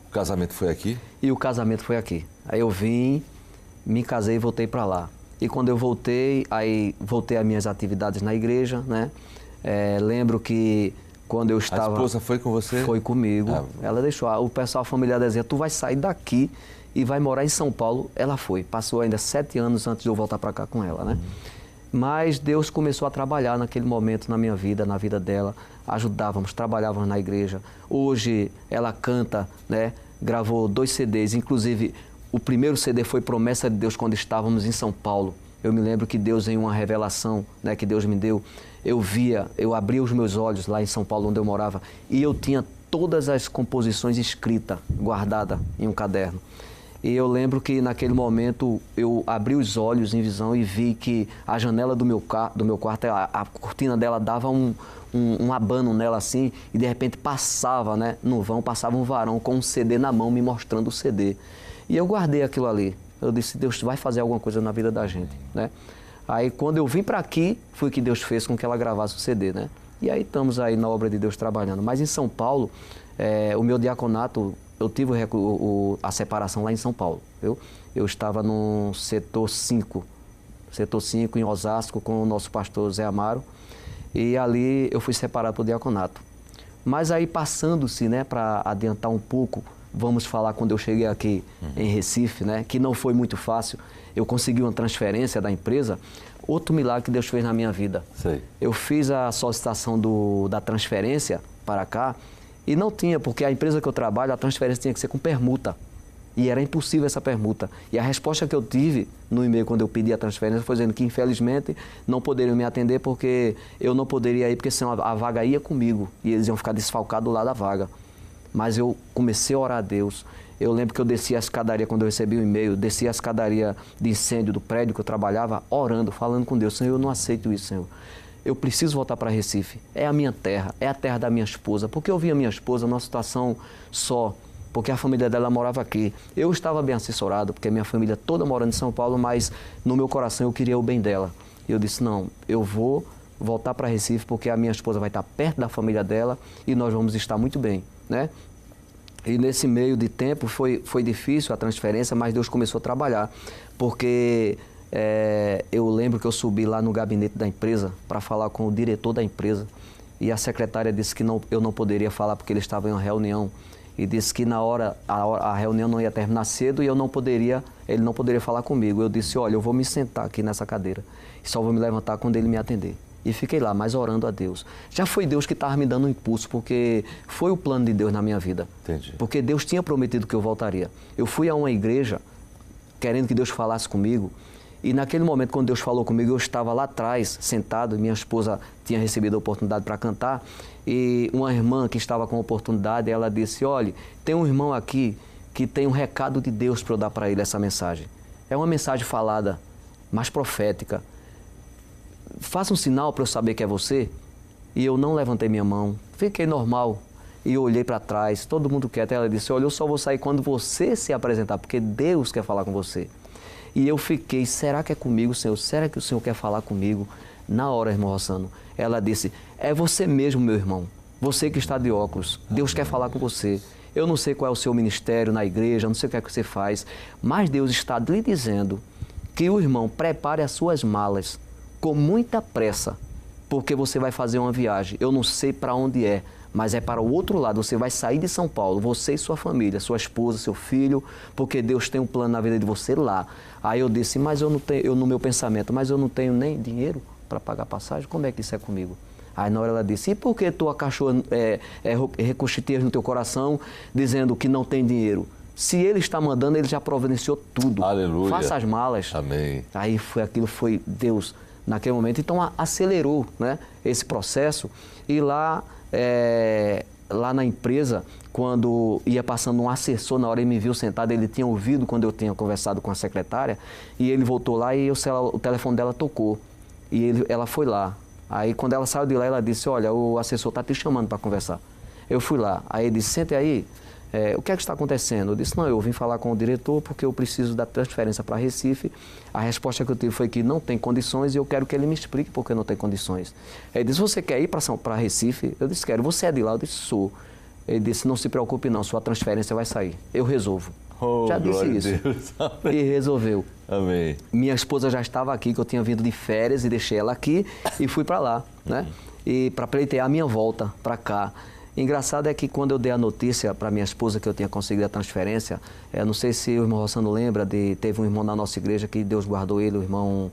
O casamento foi aqui? E o casamento foi aqui. Aí eu vim, me casei e voltei para lá. E quando eu voltei, aí voltei às minhas atividades na igreja, né? Lembro que quando eu estava... A esposa foi com você? Foi comigo. Ela deixou. O pessoal familiar dizia, tu vai sair daqui e vai morar em São Paulo. Ela foi. Passou ainda 7 anos antes de eu voltar para cá com ela, né? Mas Deus começou a trabalhar naquele momento na minha vida, na vida dela. Ajudávamos, trabalhávamos na igreja. Hoje ela canta, né? Gravou 2 CDs, inclusive o primeiro CD foi Promessa de Deus quando estávamos em São Paulo. Eu me lembro que Deus, em uma revelação, né, que Deus me deu, eu abria os meus olhos lá em São Paulo, onde eu morava, e eu tinha todas as composições escritas, guardadas em um caderno. E eu lembro que naquele momento eu abri os olhos em visão e vi que a janela do meu quarto, a cortina dela dava um abano nela assim, e de repente passava, né, no vão, passava um varão com um CD na mão me mostrando o CD. E eu guardei aquilo ali. Eu disse, Deus vai fazer alguma coisa na vida da gente, né? Aí quando eu vim para aqui, foi que Deus fez com que ela gravasse o CD, né? E aí estamos aí na obra de Deus trabalhando. Mas em São Paulo, o meu diaconato, eu tive a separação lá em São Paulo. Eu estava no setor 5 em Osasco, com o nosso pastor Zé Amaro, e ali eu fui separado para o diaconato. Mas aí passando-se, né, para adiantar um pouco, vamos falar quando eu cheguei aqui em Recife, né, que não foi muito fácil, eu consegui uma transferência da empresa. Outro milagre que Deus fez na minha vida. Sei. Eu fiz a solicitação da transferência para cá e não tinha, porque a empresa que eu trabalho, a transferência tinha que ser com permuta. E era impossível essa permuta. E a resposta que eu tive no e-mail quando eu pedi a transferência foi dizendo que, infelizmente, não poderiam me atender porque eu não poderia ir, porque senão a vaga ia comigo e eles iam ficar desfalcados lá da vaga. Mas eu comecei a orar a Deus. Eu lembro que eu descia a escadaria, quando eu recebi o e-mail, descia a escadaria de incêndio do prédio que eu trabalhava, orando, falando com Deus. Senhor, eu não aceito isso, Senhor. Eu preciso voltar para Recife. É a minha terra, é a terra da minha esposa. Porque eu vi a minha esposa numa situação só, porque a família dela morava aqui. Eu estava bem assessorado, porque minha família toda morando em São Paulo, mas no meu coração eu queria o bem dela. E eu disse, não, eu vou voltar para Recife, porque a minha esposa vai estar perto da família dela e nós vamos estar muito bem, né? E nesse meio de tempo foi difícil a transferência, mas Deus começou a trabalhar, porque eu lembro que eu subi lá no gabinete da empresa para falar com o diretor da empresa e a secretária disse que eu não poderia falar porque ele estava em uma reunião e disse que na hora a reunião não ia terminar cedo e ele não poderia falar comigo. Eu disse, olha, eu vou me sentar aqui nessa cadeira e só vou me levantar quando ele me atender. E fiquei lá, mas orando a Deus. Já foi Deus que estava me dando um impulso, porque foi o plano de Deus na minha vida. Entendi. Porque Deus tinha prometido que eu voltaria. Eu fui a uma igreja querendo que Deus falasse comigo. E naquele momento, quando Deus falou comigo, eu estava lá atrás, sentado. Minha esposa tinha recebido a oportunidade para cantar. E uma irmã que estava com a oportunidade, ela disse, olha, tem um irmão aqui que tem um recado de Deus para eu dar para ele essa mensagem. É uma mensagem falada, mas profética. Faça um sinal para eu saber que é você. E eu não levantei minha mão, fiquei normal. E eu olhei para trás, todo mundo quieto. Ela disse, olha, eu só vou sair quando você se apresentar, porque Deus quer falar com você. E eu fiquei, será que é comigo, Senhor? Será que o Senhor quer falar comigo? Na hora, irmão Rossano, ela disse, é você mesmo, meu irmão. Você que está de óculos, Deus quer falar com você. Eu não sei qual é o seu ministério na igreja, não sei o que é que você faz, mas Deus está lhe dizendo que o irmão prepare as suas malas com muita pressa, porque você vai fazer uma viagem. Eu não sei para onde é, mas é para o outro lado. Você vai sair de São Paulo, você e sua família, sua esposa, seu filho, porque Deus tem um plano na vida de você lá. Aí eu disse, mas eu não tenho, no meu pensamento, mas eu não tenho nem dinheiro para pagar passagem, como é que isso é comigo? Aí na hora ela disse, e por que tu cachorra recochiteias no teu coração, dizendo que não tem dinheiro? Se ele está mandando, ele já providenciou tudo. Aleluia. Faça as malas. Amém. Aí aquilo foi Deus naquele momento. Então acelerou, né, esse processo. E lá na empresa, quando ia passando um assessor, na hora ele me viu sentado, ele tinha ouvido quando eu tinha conversado com a secretária, e ele voltou lá e o telefone dela tocou. E ela foi lá. Aí quando ela saiu de lá, ela disse, olha, o assessor está te chamando para conversar. Eu fui lá. Aí ele disse, sente aí, o que é que está acontecendo? Eu disse, não, eu vim falar com o diretor porque eu preciso da transferência para Recife. A resposta que eu tive foi que não tem condições e eu quero que ele me explique por que não tem condições. Ele disse, você quer ir para Recife? Eu disse, quero. Você é de lá? Eu disse, sou. Ele disse, não se preocupe não, sua transferência vai sair. Eu resolvo. Já disse isso. E resolveu. Amém. Minha esposa já estava aqui, que eu tinha vindo de férias e deixei ela aqui e fui para lá, né? E para pleitear a minha volta para cá. Engraçado é que quando eu dei a notícia para minha esposa que eu tinha conseguido a transferência, não sei se o irmão Rossano lembra, teve um irmão na nossa igreja que Deus guardou ele, o irmão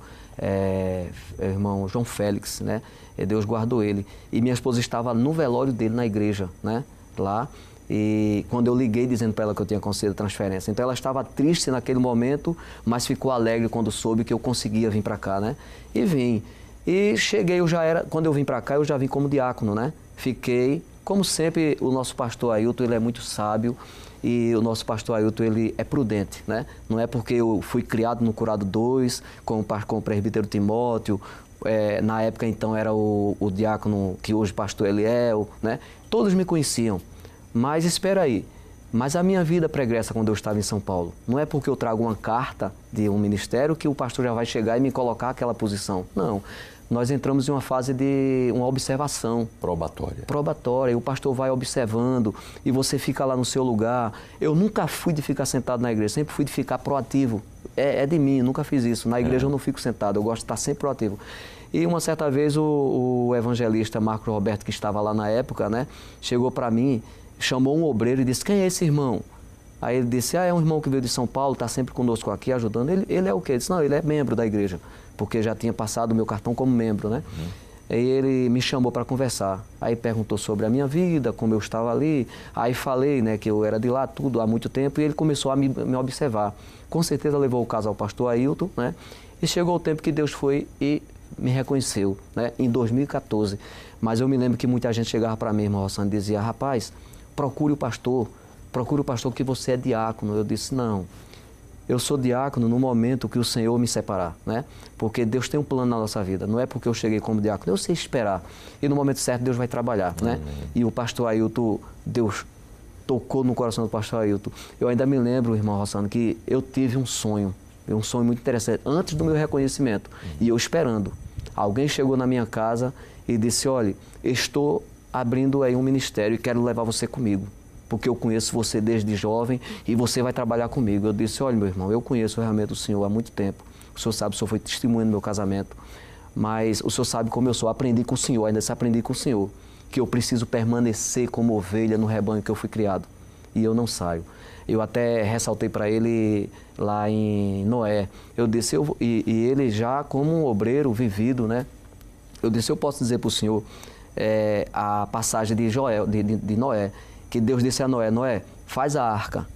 João Félix, né? Deus guardou ele. E minha esposa estava no velório dele na igreja, né? Lá. E quando eu liguei dizendo para ela que eu tinha conseguido a transferência. Então ela estava triste naquele momento, mas ficou alegre quando soube que eu conseguia vir para cá, né? E vim. E cheguei, quando eu vim para cá, eu já vim como diácono, né? Fiquei, como sempre, o nosso pastor Ailton, ele é muito sábio e o nosso pastor Ailton, ele é prudente, né? Não é porque eu fui criado no Curado 2, com o presbítero Timóteo, na época então era o diácono que hoje pastor Eliel, né? Todos me conheciam, mas espera aí. Mas a minha vida pregressa quando eu estava em São Paulo, não é porque eu trago uma carta de um ministério que o pastor já vai chegar e me colocar aquela posição. Não. Nós entramos em uma fase de uma observação. Probatória. Probatória. E o pastor vai observando e você fica lá no seu lugar. Eu nunca fui de ficar sentado na igreja, sempre fui de ficar proativo. É de mim, nunca fiz isso. Na igreja eu não fico sentado, eu gosto de estar sempre proativo. E uma certa vez o evangelista Marcos Roberto, que estava lá na época, né, chegou para mim, chamou um obreiro e disse, quem é esse irmão? Aí ele disse, é um irmão que veio de São Paulo, está sempre conosco aqui, ajudando. Ele é o quê? Ele disse, não, ele é membro da igreja, porque já tinha passado o meu cartão como membro, né? Aí ele me chamou para conversar. Aí perguntou sobre a minha vida, como eu estava ali. Aí falei, né, que eu era de lá tudo há muito tempo e ele começou a me observar. Com certeza levou o caso ao pastor Ailton, né? E chegou o tempo que Deus foi e me reconheceu, né? Em 2014. Mas eu me lembro que muita gente chegava para mim, irmão Rossano, e dizia, rapaz, procure o pastor que você é diácono. Eu disse, não, eu sou diácono no momento que o Senhor me separar, né? Porque Deus tem um plano na nossa vida, não é porque eu cheguei como diácono, eu sei esperar. E no momento certo Deus vai trabalhar, né? E o pastor Ailton, Deus tocou no coração do pastor Ailton. Eu ainda me lembro, irmão Rossano, que eu tive um sonho muito interessante, antes do meu reconhecimento, e eu esperando. Alguém chegou na minha casa e disse, olha, estou abrindo aí um ministério e quero levar você comigo, porque eu conheço você desde jovem e você vai trabalhar comigo. Eu disse, olha, meu irmão, eu conheço realmente o senhor há muito tempo. O senhor sabe, o senhor foi testemunha no meu casamento, mas o senhor sabe como eu sou. Aprendi com o senhor, ainda se aprendi com o senhor, que eu preciso permanecer como ovelha no rebanho que eu fui criado. E eu não saio. Eu até ressaltei para ele lá em Noé. Eu disse, e ele já como um obreiro vivido, né? Eu disse, eu posso dizer para o senhor a passagem de Noé, que Deus disse a Noé, Noé, faz a arca,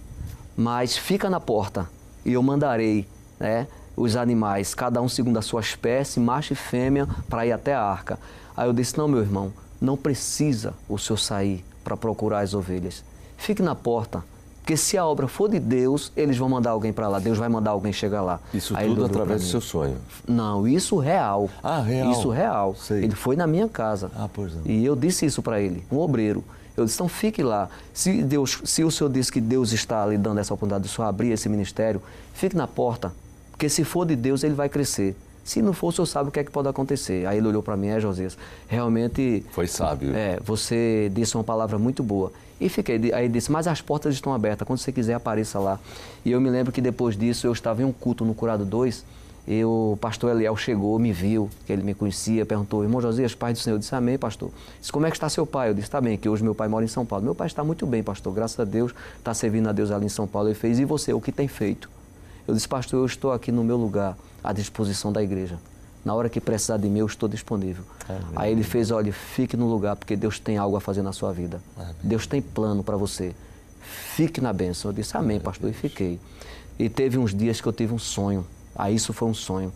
mas fica na porta e eu mandarei, né, os animais, cada um segundo a sua espécie, macho e fêmea, para ir até a arca. Aí eu disse, não, meu irmão, não precisa o senhor sair para procurar as ovelhas. Fique na porta, porque se a obra for de Deus, eles vão mandar alguém para lá, Deus vai mandar alguém chegar lá. Isso aí tudo através do seu sonho? Não, isso real. Ah, real? Isso real. Sei. Ele foi na minha casa. Ah, pois não. E eu disse isso para ele, um obreiro. Eu disse, então fique lá. Se o senhor disse que Deus está lhe dando essa oportunidade de o senhor abrir esse ministério, fique na porta, porque se for de Deus, ele vai crescer. Se não for, o senhor sabe o que é que pode acontecer. Aí ele olhou para mim, Josias, realmente... Foi sábio. Você disse uma palavra muito boa. E fiquei, aí disse, mas as portas estão abertas, quando você quiser apareça lá. E eu me lembro que depois disso, eu estava em um culto no Curado 2, e o pastor Eliel chegou, me viu, que ele me conhecia, perguntou, irmão Josias, pai do Senhor? Eu disse, amém, pastor. Disse, como é que está seu pai? Eu disse, está bem, que hoje meu pai mora em São Paulo. Meu pai está muito bem, pastor, graças a Deus, está servindo a Deus ali em São Paulo. Ele fez, e você, o que tem feito? Eu disse, pastor, eu estou aqui no meu lugar, à disposição da igreja. Na hora que precisar de mim, eu estou disponível. Amém. Aí ele fez, olha, fique no lugar, porque Deus tem algo a fazer na sua vida. Amém. Deus tem plano para você. Fique na bênção. Eu disse, amém, pastor, e fiquei. E teve uns dias que eu tive um sonho. Aí isso foi um sonho.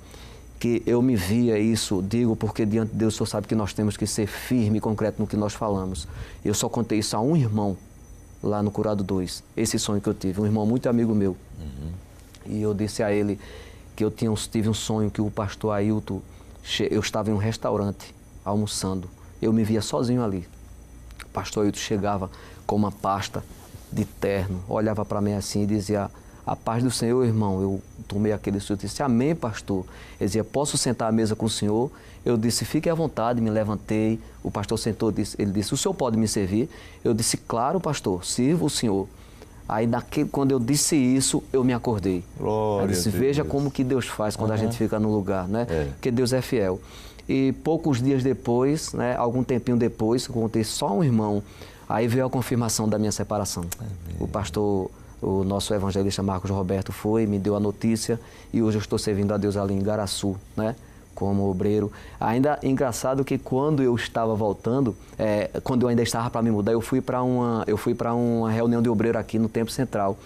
Que eu me via isso, digo, porque diante de Deus o senhor sabe que nós temos que ser firme e concreto no que nós falamos. Eu só contei isso a um irmão, lá no Curado 2, esse sonho que eu tive, um irmão muito amigo meu. E eu disse a ele que eu tive um sonho que o pastor Ailton, eu estava em um restaurante, almoçando, eu me via sozinho ali. O pastor Ailton chegava com uma pasta de terno, olhava para mim assim e dizia: a paz do Senhor, irmão. Eu tomei aquele susto e disse: amém, pastor. Ele dizia: posso sentar à mesa com o senhor? Eu disse: fique à vontade. Me levantei, o pastor sentou, ele disse: o senhor pode me servir? Eu disse: claro, pastor, sirva o senhor. Aí, quando eu disse isso, eu me acordei. Glória eu disse: veja como que Deus faz quando a gente fica no lugar, né? Porque Deus é fiel. E poucos dias depois, né, algum tempinho depois, eu contei só um irmão, aí veio a confirmação da minha separação. O pastor, o nosso evangelista Marcos Roberto foi, me deu a notícia, e hoje eu estou servindo a Deus ali em Igaraçu, né, como obreiro. Ainda engraçado que quando eu estava voltando, quando eu ainda estava para me mudar, eu fui para uma reunião de obreiro aqui no Templo Central.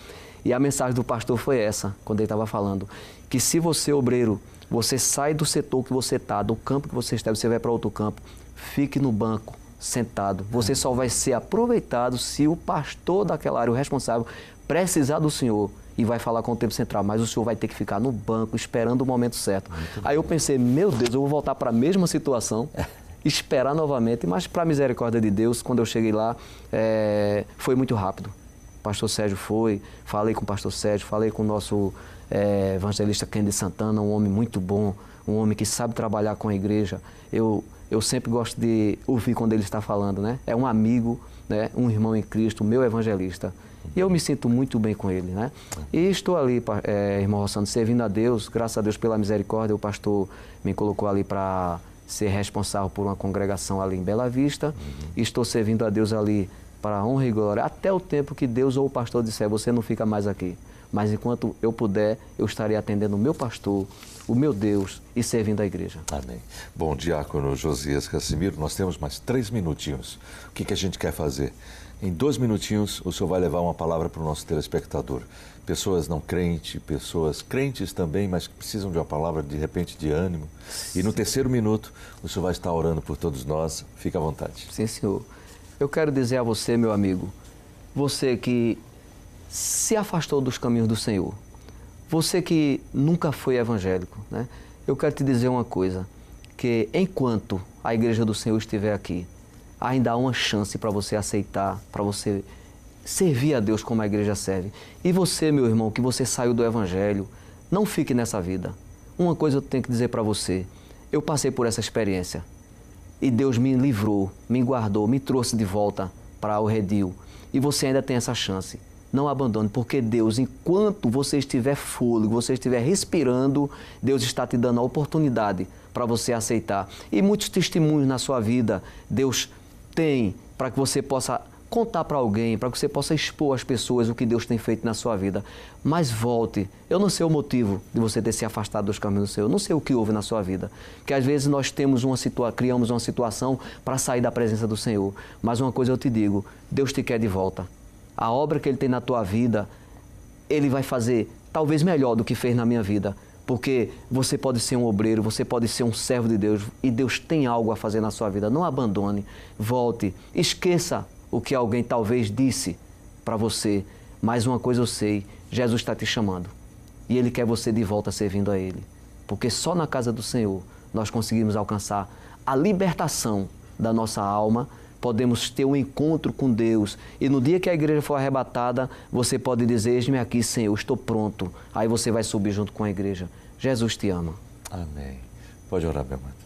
E a mensagem do pastor foi essa, quando ele estava falando, que se você, obreiro, você sai do setor que você está, do campo que você está, você vai para outro campo, fique no banco, sentado. Você só vai ser aproveitado se o pastor daquela área, o responsável, precisar do senhor e vai falar com o Templo Central, mas o senhor vai ter que ficar no banco esperando o momento certo. Aí eu pensei: meu Deus, eu vou voltar para a mesma situação, esperar novamente, mas para a misericórdia de Deus, quando eu cheguei lá, foi muito rápido. O pastor Sérgio foi, falei com o pastor Sérgio, falei com o nosso evangelista Kennedy Santana, um homem muito bom, um homem que sabe trabalhar com a igreja. Eu sempre gosto de ouvir quando ele está falando, né? É um amigo, né? Um irmão em Cristo, meu evangelista. E eu me sinto muito bem com ele, né? E estou ali, irmão Rossano, servindo a Deus, graças a Deus pela misericórdia. O pastor me colocou ali para ser responsável por uma congregação ali em Bela Vista. E estou servindo a Deus ali para a honra e glória, até o tempo que Deus ou o pastor disser: você não fica mais aqui. Mas enquanto eu puder, eu estarei atendendo o meu pastor, o meu Deus, e servindo a igreja. Amém. Bom, diácono Josias Casimiro, nós temos mais 3 minutinhos. O que a gente quer fazer? Em 2 minutinhos, o senhor vai levar uma palavra para o nosso telespectador. Pessoas não crentes, pessoas crentes também, mas que precisam de uma palavra, de repente, de ânimo. E no 3º minuto, o senhor vai estar orando por todos nós. Fique à vontade. Sim, senhor. Eu quero dizer a você, meu amigo, você que se afastou dos caminhos do Senhor, você que nunca foi evangélico, né? Eu quero te dizer uma coisa, que enquanto a igreja do Senhor estiver aqui, ainda há uma chance para você aceitar, para você servir a Deus como a igreja serve. E você, meu irmão, que você saiu do evangelho, não fique nessa vida. Uma coisa eu tenho que dizer para você: eu passei por essa experiência e Deus me livrou, me guardou, me trouxe de volta para o redil. E você ainda tem essa chance. Não abandone, porque Deus, enquanto você estiver fôlego, você estiver respirando, Deus está te dando a oportunidade para você aceitar. E muitos testemunhos na sua vida Deus tem para que você possa contar para alguém, para que você possa expor às pessoas o que Deus tem feito na sua vida. Mas volte. Eu não sei o motivo de você ter se afastado dos caminhos do Senhor. Eu não sei o que houve na sua vida. Porque às vezes nós criamos uma situação para sair da presença do Senhor. Mas uma coisa eu te digo: Deus te quer de volta. A obra que Ele tem na tua vida, Ele vai fazer talvez melhor do que fez na minha vida. Porque você pode ser um obreiro, você pode ser um servo de Deus, e Deus tem algo a fazer na sua vida. Não abandone, volte, esqueça o que alguém talvez disse para você. Mas uma coisa eu sei: Jesus está te chamando. E Ele quer você de volta servindo a Ele. Porque só na casa do Senhor nós conseguimos alcançar a libertação da nossa alma, podemos ter um encontro com Deus. E no dia que a igreja for arrebatada, você pode dizer: eis-me aqui, Senhor, estou pronto. Aí você vai subir junto com a igreja. Jesus te ama. Amém. Pode orar, meu amado.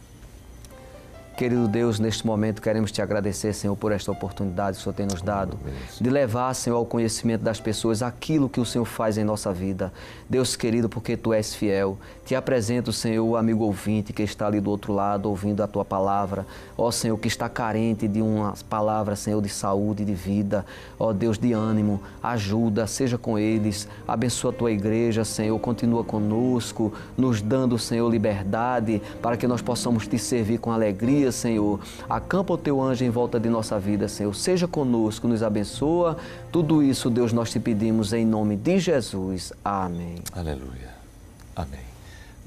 Querido Deus, neste momento queremos te agradecer, Senhor, por esta oportunidade que o Senhor tem nos dado, de levar, Senhor, ao conhecimento das pessoas aquilo que o Senhor faz em nossa vida. Deus querido, porque Tu és fiel, te apresento, Senhor, o amigo ouvinte que está ali do outro lado, ouvindo a Tua palavra. Ó Senhor, que está carente de uma palavra, Senhor, de saúde, de vida. Ó Deus, de ânimo, ajuda, seja com eles, abençoa a Tua igreja, Senhor, continua conosco, nos dando, Senhor, liberdade, para que nós possamos Te servir com alegria, Senhor. Acampa o Teu anjo em volta de nossa vida, Senhor. Seja conosco, nos abençoa. Tudo isso, Deus, nós te pedimos em nome de Jesus. Amém. Aleluia. Amém.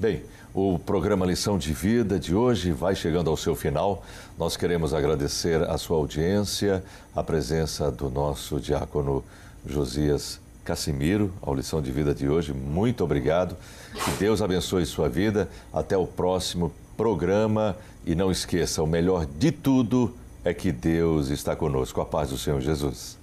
Bem, o programa Lição de Vida de hoje vai chegando ao seu final. Nós queremos agradecer a sua audiência, a presença do nosso diácono Josias Casimiro, ao Lição de Vida de hoje. Muito obrigado. Que Deus abençoe sua vida. Até o próximo programa. E não esqueça, o melhor de tudo é que Deus está conosco. A paz do Senhor Jesus.